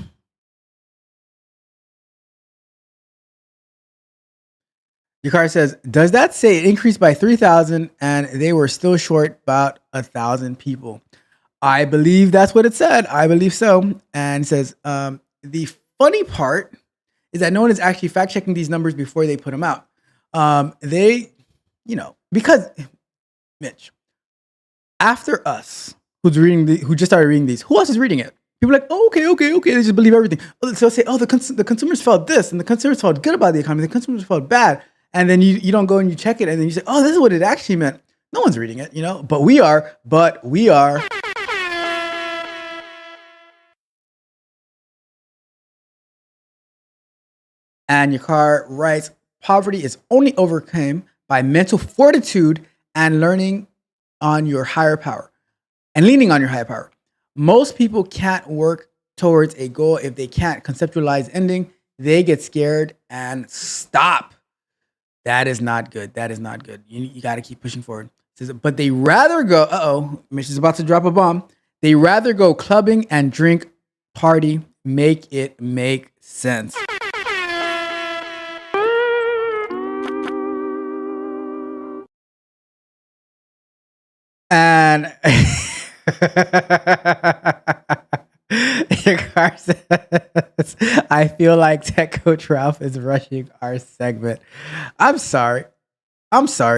Your car says, does that say it increased by 3,000 and they were still short about 1,000 people? I believe that's what it said. I believe so. And it says, the funny part is that no one is actually fact checking these numbers before they put them out. They, because Mitch, after us, who just started reading these, who else is reading it? People are like, oh, okay. They just believe everything. So they'll say, oh, the consumers felt this, and the consumers felt good about the economy. The consumers felt bad. And then you don't go and you check it, and then you say, oh, this is what it actually meant. No one's reading it, but we are. And your car writes, poverty is only overcome by mental fortitude and learning on your higher power and leaning on your higher power. Most people can't work towards a goal if they can't conceptualize ending. They get scared and stop. That is not good. You got to keep pushing forward. It says, but they rather go, Mitch is about to drop a bomb. They rather go clubbing and drink, party, make it make sense. And your car says, I feel like Tech Coach Ralph is rushing our segment. I'm sorry,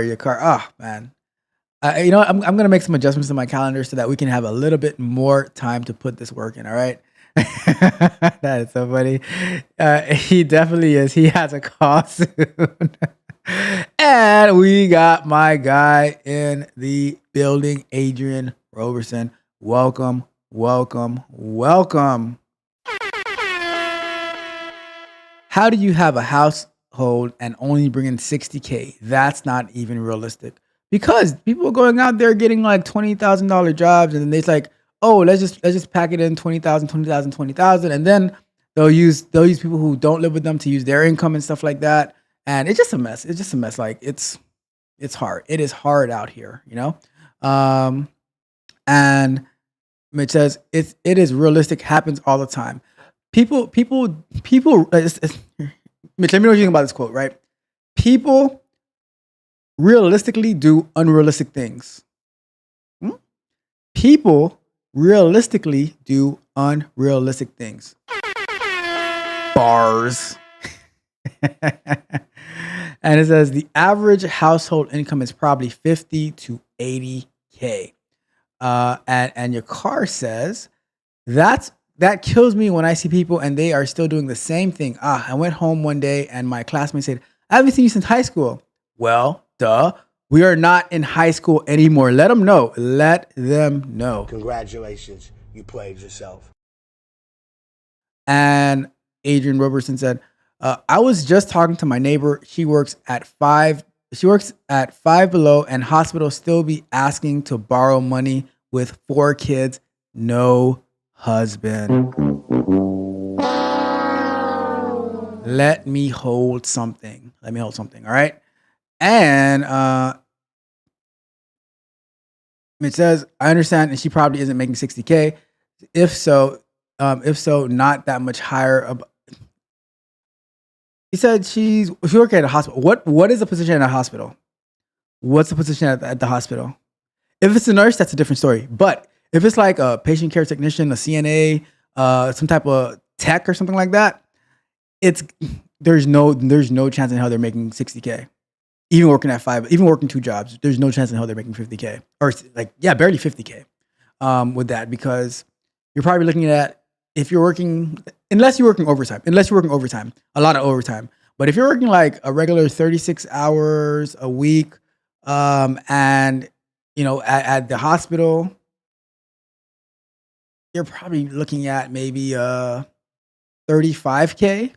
your car. Oh, man. I'm going to make some adjustments to my calendar so that we can have a little bit more time to put this work in, all right? That is so funny. He definitely is. He has a call soon. And we got my guy in the building, Adrian Roberson. Welcome. How do you have a household and only bring in $60K? That's not even realistic. Because people are going out there getting like $20,000 jobs, and then they're like, oh, let's just pack it in 20,000, and then they'll use people who don't live with them to use their income and stuff like that. And it's just a mess. Like it's hard. It is hard out here, And it says it is realistic, happens all the time. People. Mitch, let me know what you think about this quote, right? People realistically do unrealistic things. People realistically do unrealistic things. Bars. And it says the average household income is probably 50 to 80K. And your car says that kills me when I see people and they are still doing the same thing. I went home one day and my classmate said, I haven't seen you since high school. Well, duh. We are not in high school anymore. Let them know. Congratulations, you played yourself. And Adrian Roberson said, I was just talking to my neighbor. She works at Five Below, and hospitals still be asking to borrow money with 4 kids, no husband. Let me hold something. All right. And it says, I understand, and she probably isn't making 60K. If so, not that much higher. He said she's working at a hospital. What is the position at a hospital? What's the position at the hospital? If it's a nurse, that's a different story. But if it's like a patient care technician, a CNA, some type of tech or something like that, there's no chance in hell they're making 60K. Even working at 5, even working 2 jobs, there's no chance in hell they're making 50K. Or barely 50K with that, because you're probably looking at, if you're working, unless you're working overtime, a lot of overtime. But if you're working like a regular 36 hours a week, and at the hospital, you're probably looking at maybe 35K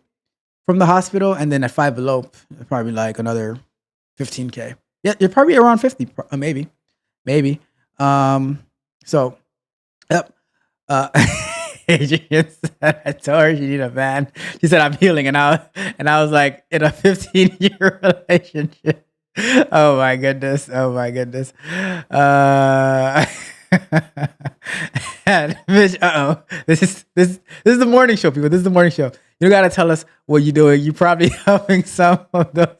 from the hospital, and then at Five Below, probably like another 15K. Yeah, you're probably around 50, maybe. So, yep. Adrian said, I told her she needed a van. She said, I'm healing. And I was like, in a 15-year relationship. Oh my goodness. And Mitch, this is the morning show, people. This is the morning show. You gotta tell us what you're doing. You're probably helping some of those.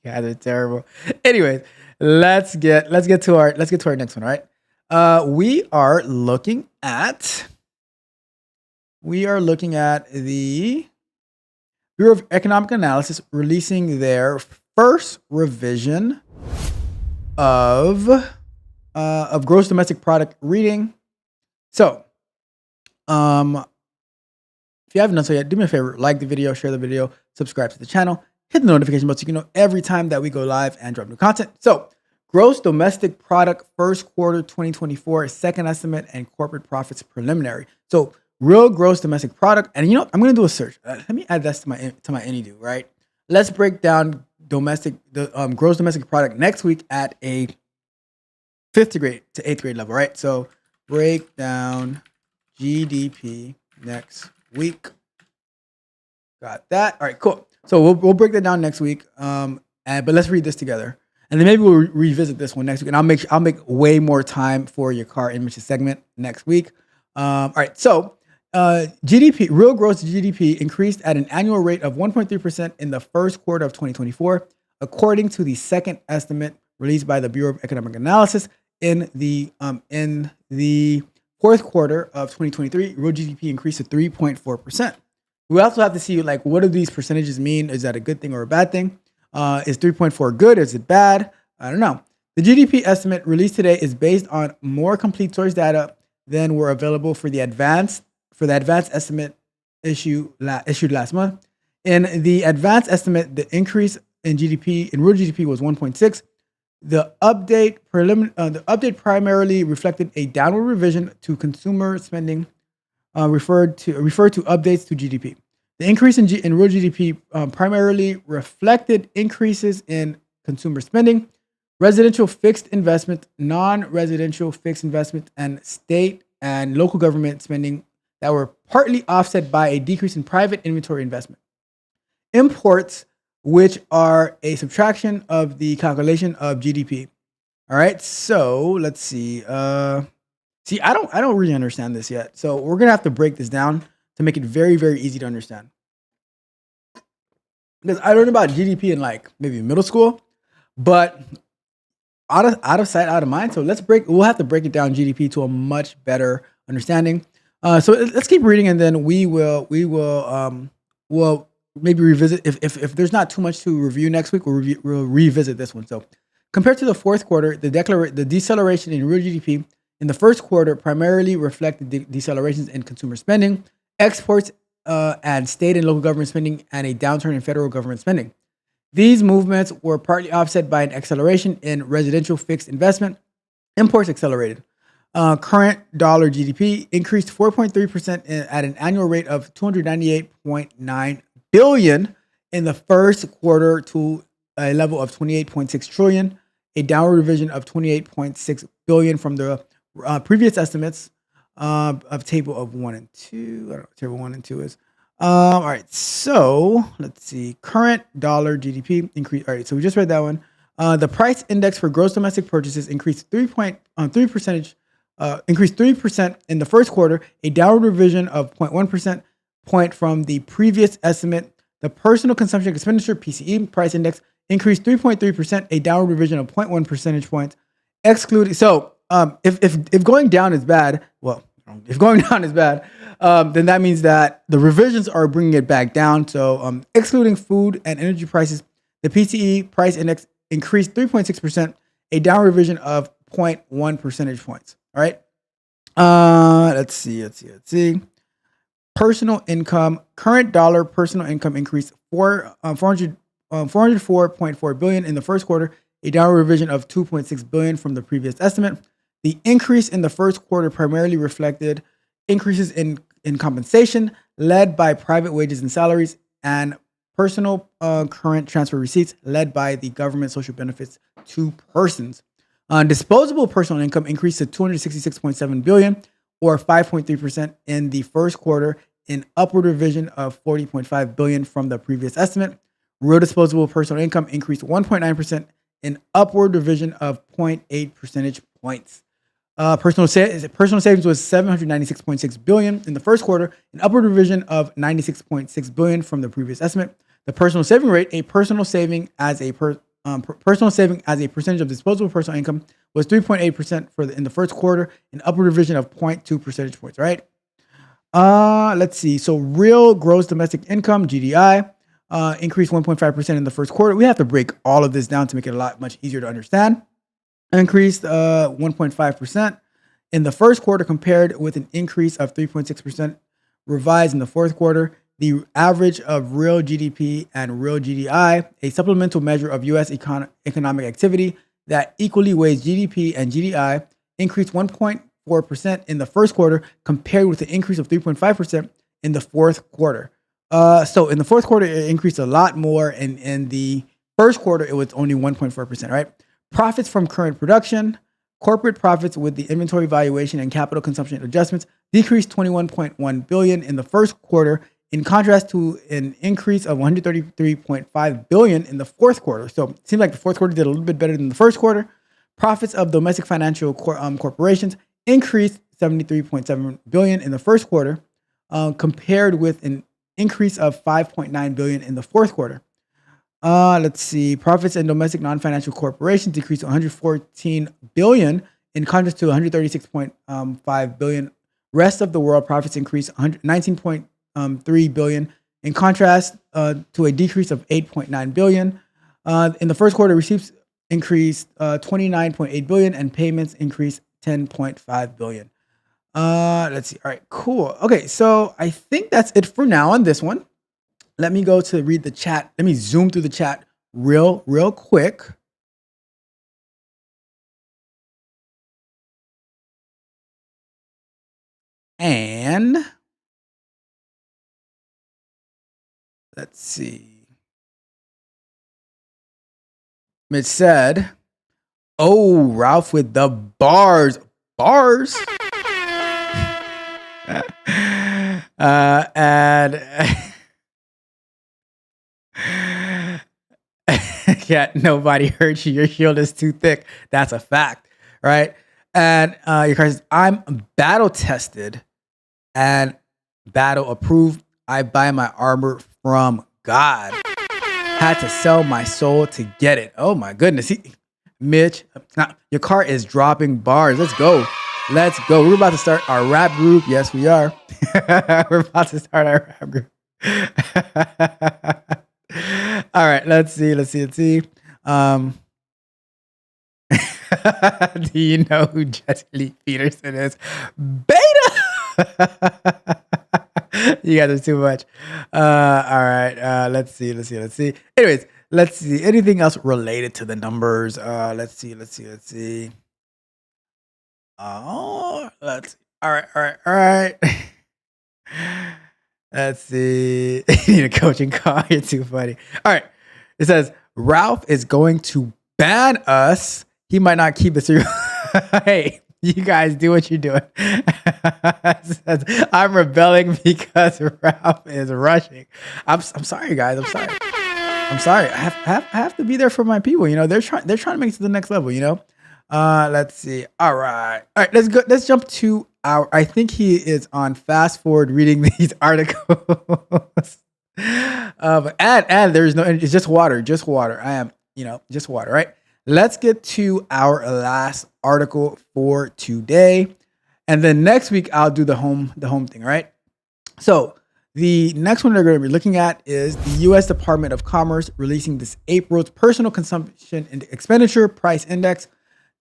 Yeah, they're terrible. Anyways, let's get to our next one. All right. We are looking at the Bureau of Economic Analysis releasing their first revision of gross domestic product reading. So, if you haven't done so yet, do me a favor, like the video, share the video, subscribe to the channel, hit the notification bell so you can know every time that we go live and drop new content. So, gross domestic product first quarter 2024 second estimate and corporate profits preliminary. So, real gross domestic product, and I'm going to do a search. Let me add this to my AnyDo, right? Let's break down gross domestic product next week at a 5th grade to 8th grade level, right? So, break down GDP next week. Got that. All right, cool. So we'll break that down next week. But let's read this together, and then maybe we'll revisit this one next week. And I'll make way more time for your car images segment next week. All right. So GDP, real gross GDP, increased at an annual rate of 1.3% in the first quarter of 2024, according to the second estimate released by the Bureau of Economic Analysis. In the fourth quarter of 2023, real GDP increased to 3.4%. We also have to see, like, what do these percentages mean? Is that a good thing or a bad thing? Is 3.4 good? Is it bad? I don't know. The GDP estimate released today is based on more complete source data than were available for the advanced estimate issued last month. In the advanced estimate, the increase in real GDP was 1.6. The update primarily reflected a downward revision to consumer spending, referred to updates to GDP. The increase in real GDP primarily reflected increases in consumer spending, residential fixed investment, non-residential fixed investment, and state and local government spending that were partly offset by a decrease in private inventory investment. Imports, which are a subtraction of the calculation of GDP. All right, so let's see. I don't really understand this yet. So we're gonna have to break this down to make it very, very easy to understand. Because I learned about GDP in like maybe middle school, but out of sight, out of mind. So we'll have to break it down GDP to a much better understanding. So let's keep reading, and then we'll maybe revisit if there's not too much to review next week. We'll revisit this one. So compared to the fourth quarter, the deceleration in real GDP in the first quarter primarily reflected decelerations in consumer spending, exports, and state and local government spending, and a downturn in federal government spending. These movements were partly offset by an acceleration in residential fixed investment. Imports accelerated. Current dollar GDP increased 4.3% at an annual rate of $298.9 billion in the first quarter to a level of 28.6 trillion, a downward revision of 28.6 billion from the previous estimates of table of 1 and 2. I don't know what table 1 and 2 is. All right, so let's see. Current dollar GDP increase. All right, so we just read that one. The price index for gross domestic purchases increased 3% in the first quarter, a downward revision of 0.1% point from the previous estimate. The personal consumption expenditure (PCE) price index increased 3.3%, a downward revision of 0.1 percentage points. Excluding if going down is bad, then that means that the revisions are bringing it back down. So excluding food and energy prices, the PCE price index increased 3.6%, a downward revision of 0.1 percentage points. All right. Let's see. Personal income, current dollar personal income increased 404.4 billion in the first quarter, a downward revision of 2.6 billion from the previous estimate. The increase in the first quarter primarily reflected increases in compensation led by private wages and salaries, and personal current transfer receipts led by the government social benefits to persons. Disposable personal income increased to 266.7 billion, or 5.3% in the first quarter, an upward revision of 40.5 billion from the previous estimate. Real disposable personal income increased 1.9%, an upward revision of 0.8 percentage points. Personal savings was 796.6 billion in the first quarter, an upward revision of 96.6 billion from the previous estimate. The personal saving rate, a personal saving as a personal saving as a percentage of disposable personal income was 3.8% in the first quarter, an upward revision of 0.2 percentage points, right? Let's see. So real gross domestic income, GDI, increased 1.5% in the first quarter. We have to break all of this down to make it much easier to understand. Increased 1.5% in the first quarter compared with an increase of 3.6% revised in the fourth quarter. The average of real GDP and real GDI, a supplemental measure of U.S. economic activity that equally weighs GDP and GDI, increased 1.4% in the first quarter compared with an increase of 3.5% in the fourth quarter. So in the fourth quarter, it increased a lot more. And in the first quarter, it was only 1.4%, right? Profits from current production, corporate profits with the inventory valuation and capital consumption adjustments decreased $21.1 billion in the first quarter, in contrast to an increase of $133.5 billion in the fourth quarter. So it seemed like the fourth quarter did a little bit better than the first quarter. Profits of domestic financial corporations increased $73.7 billion in the first quarter, compared with an increase of $5.9 billion in the fourth quarter. Let's see. Profits in domestic non-financial corporations decreased to $114 billion, in contrast to $136.5 billion. Rest of the world profits increased $19.3 billion, in contrast to a decrease of $8.9 billion. In the first quarter, receipts increased $29.8 billion, and payments increased $10.5 billion. Let's see. All right, cool. Okay, so I think that's it for now on this one. Let me go to read the chat. Let me zoom through the chat real quick. And let's see. Mitch said, "Oh, Ralph with the bars." And yeah, nobody hurt you. Your shield is too thick. That's a fact, right? And your card says, "I'm battle tested and battle approved. I buy my armor from God. Had to sell my soul to get it." Oh my goodness. Mitch, your car is dropping bars. Let's go. We're about to start our rap group. Yes, we are. We're about to start our rap group. All right, let's see. Do you know who Jesse Lee Peterson is? Beta. You guys are too much. All right. Let's see. Anyways, let's see. Anything else related to the numbers? Let's see. Oh, let's see. All right. Let's see. You need a coaching call. You're too funny. All right. It says Ralph is going to ban us. He might not keep it serious. Hey, you guys do what you're doing. I'm rebelling because Ralph is rushing. I'm sorry, guys. I'm sorry. I have to be there for my people. You know, they're trying to make it to the next level. You know. Let's see. All right. Let's go. Let's jump to I think he is on fast forward reading these articles. And there's no. It's just water. I am. Just water. Right. Let's get to our last article for today, and then next week I'll do the home thing. Right. So the next one we're going to be looking at is the U.S. Department of Commerce releasing this April's personal consumption and expenditure price index,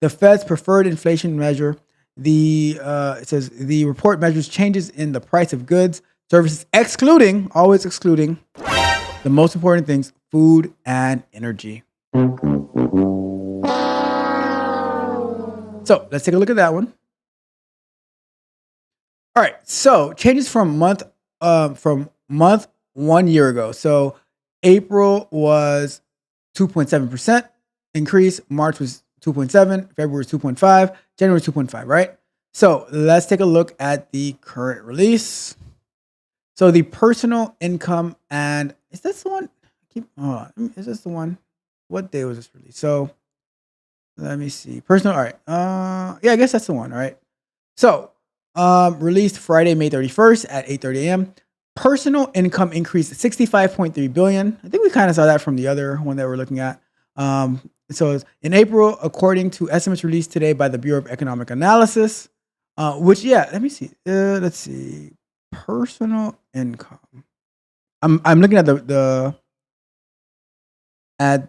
the Fed's preferred inflation measure. It says the report measures changes in the price of goods, services, always excluding the most important things, food and energy. So let's take a look at that one. All right. So changes from month 1 year ago. So April was 2.7% increase. March was 2.7, February was 2.5, January 2.5, right? So let's take a look at the current release. So the personal income, and is this the one? Is this the one? What day was this released? So let me see. Personal, all right. Yeah, I guess that's the one, all right? So released Friday, May 31st at 8:30 a.m. Personal income increased to $65.3 billion. I think we kind of saw that from the other one that we're looking at. So in April, according to estimates released today by the Bureau of Economic Analysis, which let me see. Let's see, personal income. I'm looking at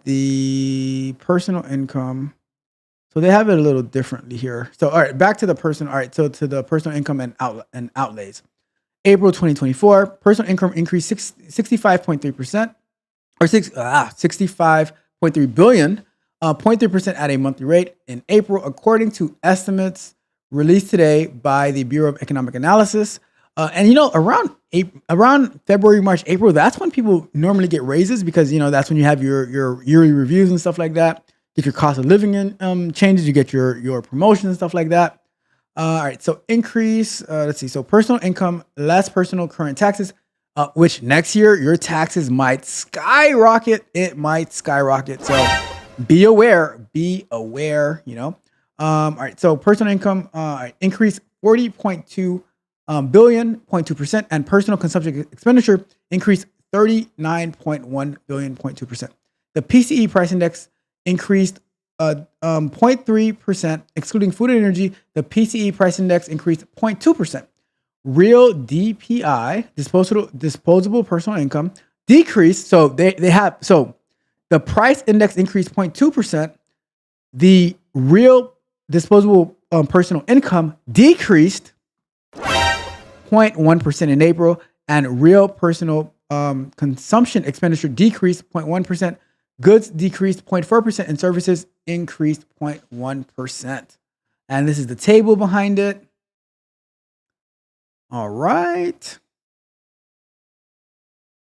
the personal income. So they have it a little differently here. So all right, back to the personal. All right, so to the personal income and outlays. April 2024, personal income increased 65.3%, or 65.3 billion, 0.3% at a monthly rate in April, according to estimates released today by the Bureau of Economic Analysis. And around February, March, April, that's when people normally get raises, because that's when you have your yearly reviews and stuff like that. Get your cost of living changes, you get your promotions and stuff like that. All right, so increase. Let's see. So personal income, less personal current taxes, which next year your taxes might skyrocket. It might skyrocket. So be aware. Be aware. All right. So personal income increase 40.2 billion, 0.2%, and personal consumption expenditure increased 39.1 billion, 0.2%. The PCE price index increased 0.3%, excluding food and energy. The PCE price index increased 0.2%. Real DPI, disposable personal income, decreased. So the price index increased 0.2%. The real disposable personal income decreased 0.1% in April, and real personal consumption expenditure decreased 0.1%. Goods decreased 0.4%, and services increased 0.1%. And this is the table behind it. All right.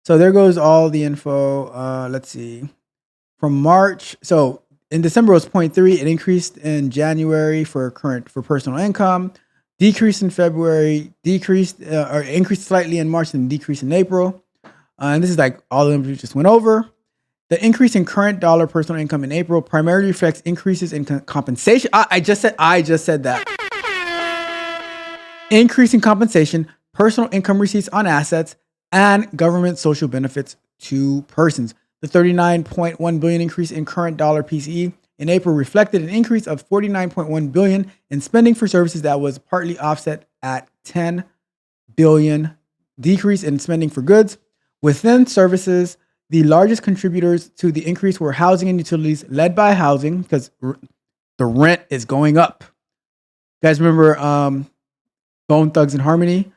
So there goes all the info. Let's see. From March, so in December it was 0.3. It increased in January for personal income, decreased in February, or increased slightly in March, and decreased in April. And this is like all of them we just went over. The increase in current dollar personal income in April primarily reflects increases in compensation. I just said that. Increase in compensation, personal income receipts on assets, and government social benefits to persons. The 39.1 billion increase in current dollar PCE in April reflected an increase of 49.1 billion in spending for services that was partly offset at 10 billion decrease in spending for goods. Within services, the largest contributors to the increase were housing and utilities, led by housing, because the rent is going up. You guys remember Bone Thugs and Harmony,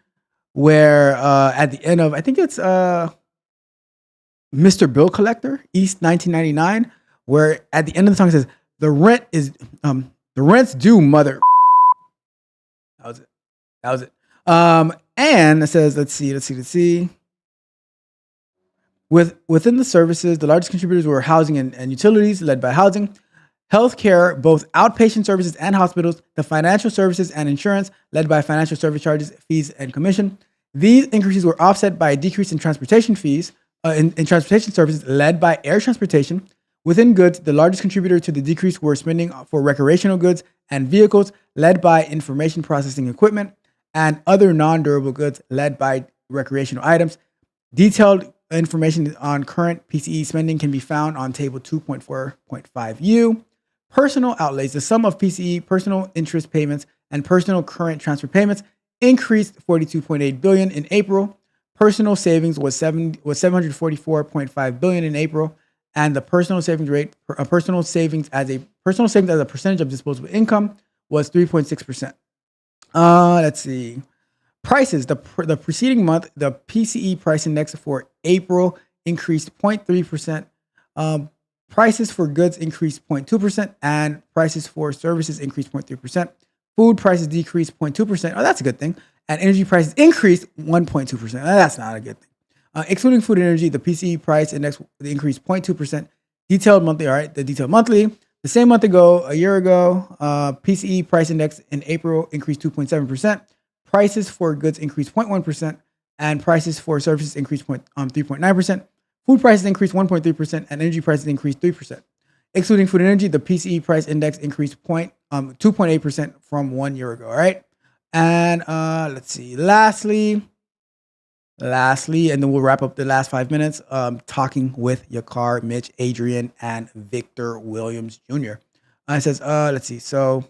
where at the end of, I think it's Mr. Bill Collector, East 1999, where at the end of the song it says, the rent's due, mother. That was it. And it says, let's see. Within the services, the largest contributors were housing and utilities, led by housing, healthcare, both outpatient services and hospitals, the financial services and insurance, led by financial service charges, fees, and commission. These increases were offset by a decrease in transportation fees, in transportation services, led by air transportation. Within goods, the largest contributor to the decrease were spending for recreational goods and vehicles, led by information processing equipment, and other non-durable goods, led by recreational items. Detailed information on current PCE spending can be found on table 2.4.5U. Personal outlays, the sum of PCE, personal interest payments, and personal current transfer payments increased 42.8 billion in April. Personal savings was 744.5 billion in April, and the personal savings rate, personal savings as a percentage of disposable income was 3.6%. Let's see. Prices, the preceding month, the PCE price index for April increased 0.3%. Prices for goods increased 0.2%, and prices for services increased 0.3%. Food prices decreased 0.2%. Oh, that's a good thing. And energy prices increased 1.2%. That's not a good thing. Excluding food and energy, the PCE price index increased 0.2%. Detailed monthly, all right, the detailed monthly. The same month ago, a year ago, PCE price index in April increased 2.7%. Prices for goods increased 0.1%, and prices for services increased 3.9%. Food prices increased 1.3%, and energy prices increased 3%. Excluding food and energy, the PCE price index increased 2.8% from 1 year ago. All right, and let's see. Lastly, lastly, and then we'll wrap up the last 5 minutes, talking with Yakar, Mitch, Adrian, and Victor Williams Jr. It says, let's see. So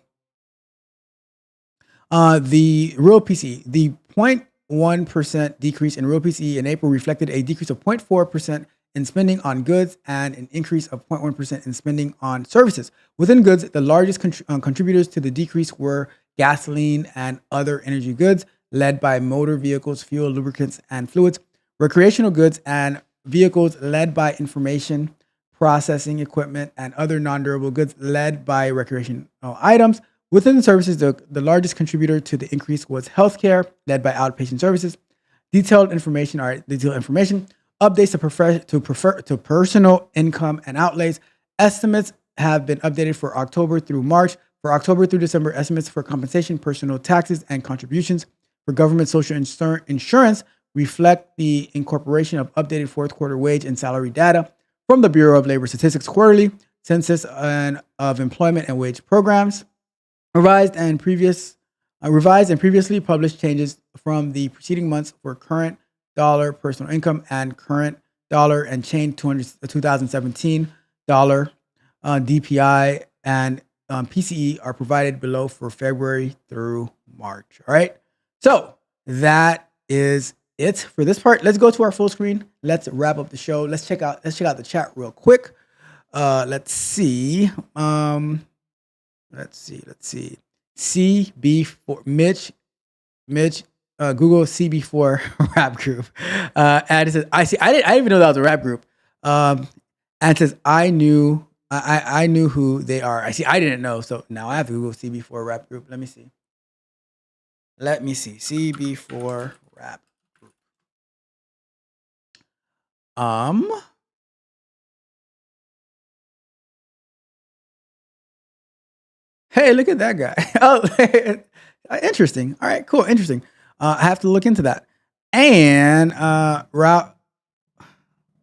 the real PCE, the 0.1% decrease in real PCE in April reflected a decrease of 0.4% in spending on goods and an increase of 0.1% in spending on services. Within goods, the largest contributors to the decrease were gasoline and other energy goods, led by motor vehicles, fuel, lubricants, and fluids. Recreational goods and vehicles, led by information processing equipment and other non-durable goods, led by recreational items. Within the services, the largest contributor to the increase was healthcare, led by outpatient services. Detailed information, updates to personal income and outlays. Estimates have been updated for October through March. For October through December, estimates for compensation, personal taxes, and contributions for government social insurance reflect the incorporation of updated fourth quarter wage and salary data from the Bureau of Labor Statistics quarterly census and of employment and wage programs. Revised and previously published changes from the preceding months for current dollar personal income and current dollar and change 2017 dollar DPI and PCE are provided below for February through March. All right. So that is it for this part. Let's go to our full screen. Let's wrap up the show. Let's check out the chat real quick. Let's see. Let's see. CB4 Mitch, Google CB4 rap group. And it says, I didn't even know that was a rap group. And it says, I knew who they are. I didn't know. So now I have to Google CB4 rap group. Let me see. CB4 rap group. Hey, look at that guy. Oh, interesting. All right, cool. Interesting. I have to look into that. And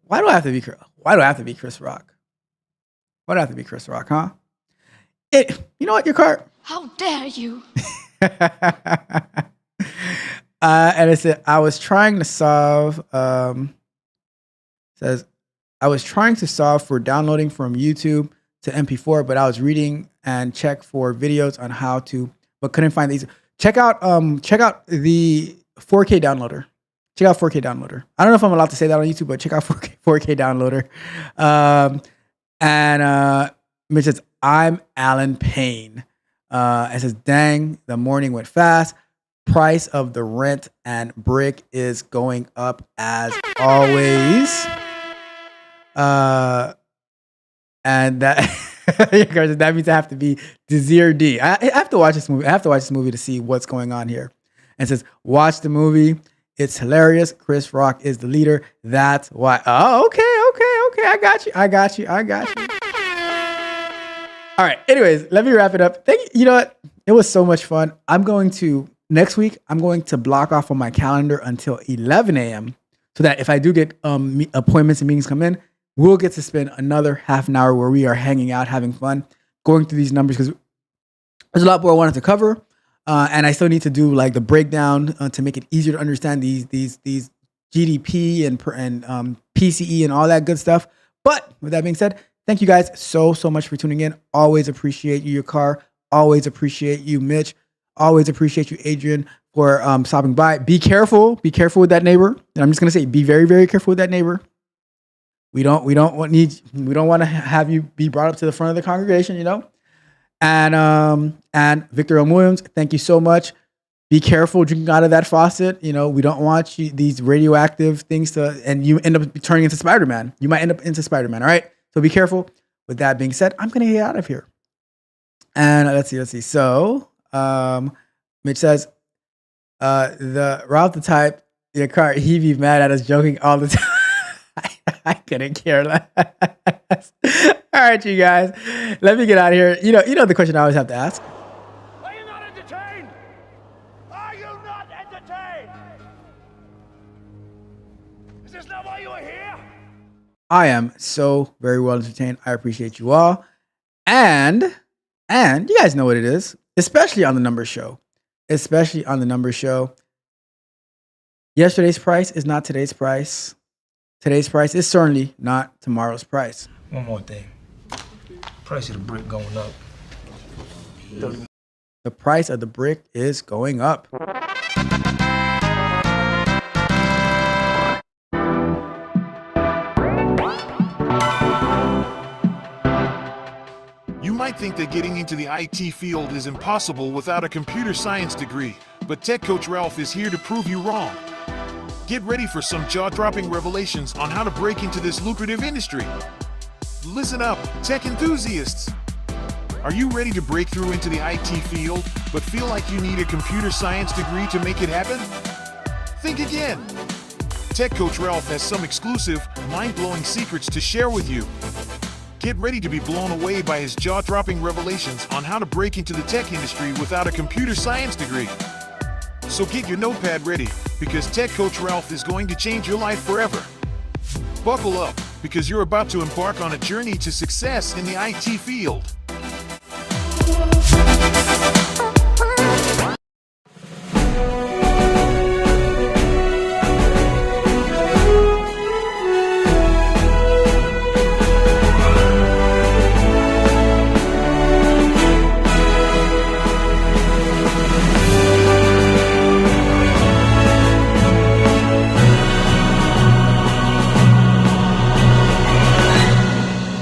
Why do I have to be Chris Rock? Why do I have to be Chris Rock, huh? You know what, your car? How dare you? And it said, I was trying to solve, says, I was trying to solve for downloading from YouTube to MP4, but I was reading and check for videos on how to, but couldn't find these. Check out the 4K downloader. Check out 4K downloader. I don't know if I'm allowed to say that on YouTube, but check out 4K downloader. And Mitch says, I'm Alan Payne. It says, dang, the morning went fast. Price of the rent and brick is going up as always. And that means I have to be Desir D. I have to watch this movie. I have to watch this movie to see what's going on here. And it says, watch the movie. It's hilarious. Chris Rock is the leader. That's why. Oh, okay. I got you. All right. Anyways, let me wrap it up. Thank you. You know what? It was so much fun. Next week, I'm going to block off on my calendar until 11 a.m. so that if I do get appointments and meetings come in, we'll get to spend another half an hour where we are hanging out, having fun, going through these numbers, because there's a lot more I wanted to cover. And I still need to do like the breakdown to make it easier to understand these GDP and PCE and all that good stuff. But with that being said, thank you guys so much for tuning in. Always appreciate you, your car. Always appreciate you, Mitch. Always appreciate you, Adrian, for stopping by. Be careful. Be careful with that neighbor. And I'm just gonna say, be very, very careful with that neighbor. We don't want to have you be brought up to the front of the congregation, you know. And Victor Williams, thank you so much. Be careful drinking out of that faucet. You know, we don't want these radioactive things and you end up turning into Spider-Man. You might end up into Spider-Man. All right. So be careful. With that being said, I'm going to get out of here. And let's see. So, Mitch says, the Ralph the type, your car, he be mad at us joking all the time. I couldn't care less. All right, you guys, let me get out of here. You know the question I always have to ask. Are you not entertained? Are you not entertained? Is this not why you are here? I am so very well entertained. I appreciate you all. And you guys know what it is, especially on the numbers show. Yesterday's price is not today's price. Today's price is certainly not tomorrow's price. One more thing. Price of the brick going up. The price of the brick is going up. You might think that getting into the IT field is impossible without a computer science degree, but Tech Coach Ralph is here to prove you wrong. Get ready for some jaw-dropping revelations on how to break into this lucrative industry. Listen up, tech enthusiasts! Are you ready to break through into the IT field, but feel like you need a computer science degree to make it happen? Think again! Tech Coach Ralph has some exclusive, mind-blowing secrets to share with you. Get ready to be blown away by his jaw-dropping revelations on how to break into the tech industry without a computer science degree. So get your notepad ready, because Tech Coach Ralph is going to change your life forever. Buckle up, because you're about to embark on a journey to success in the IT field.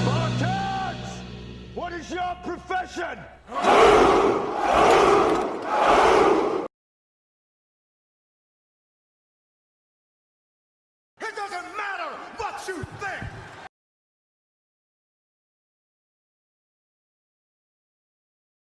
Spartans! What is your profession? It doesn't matter what you think!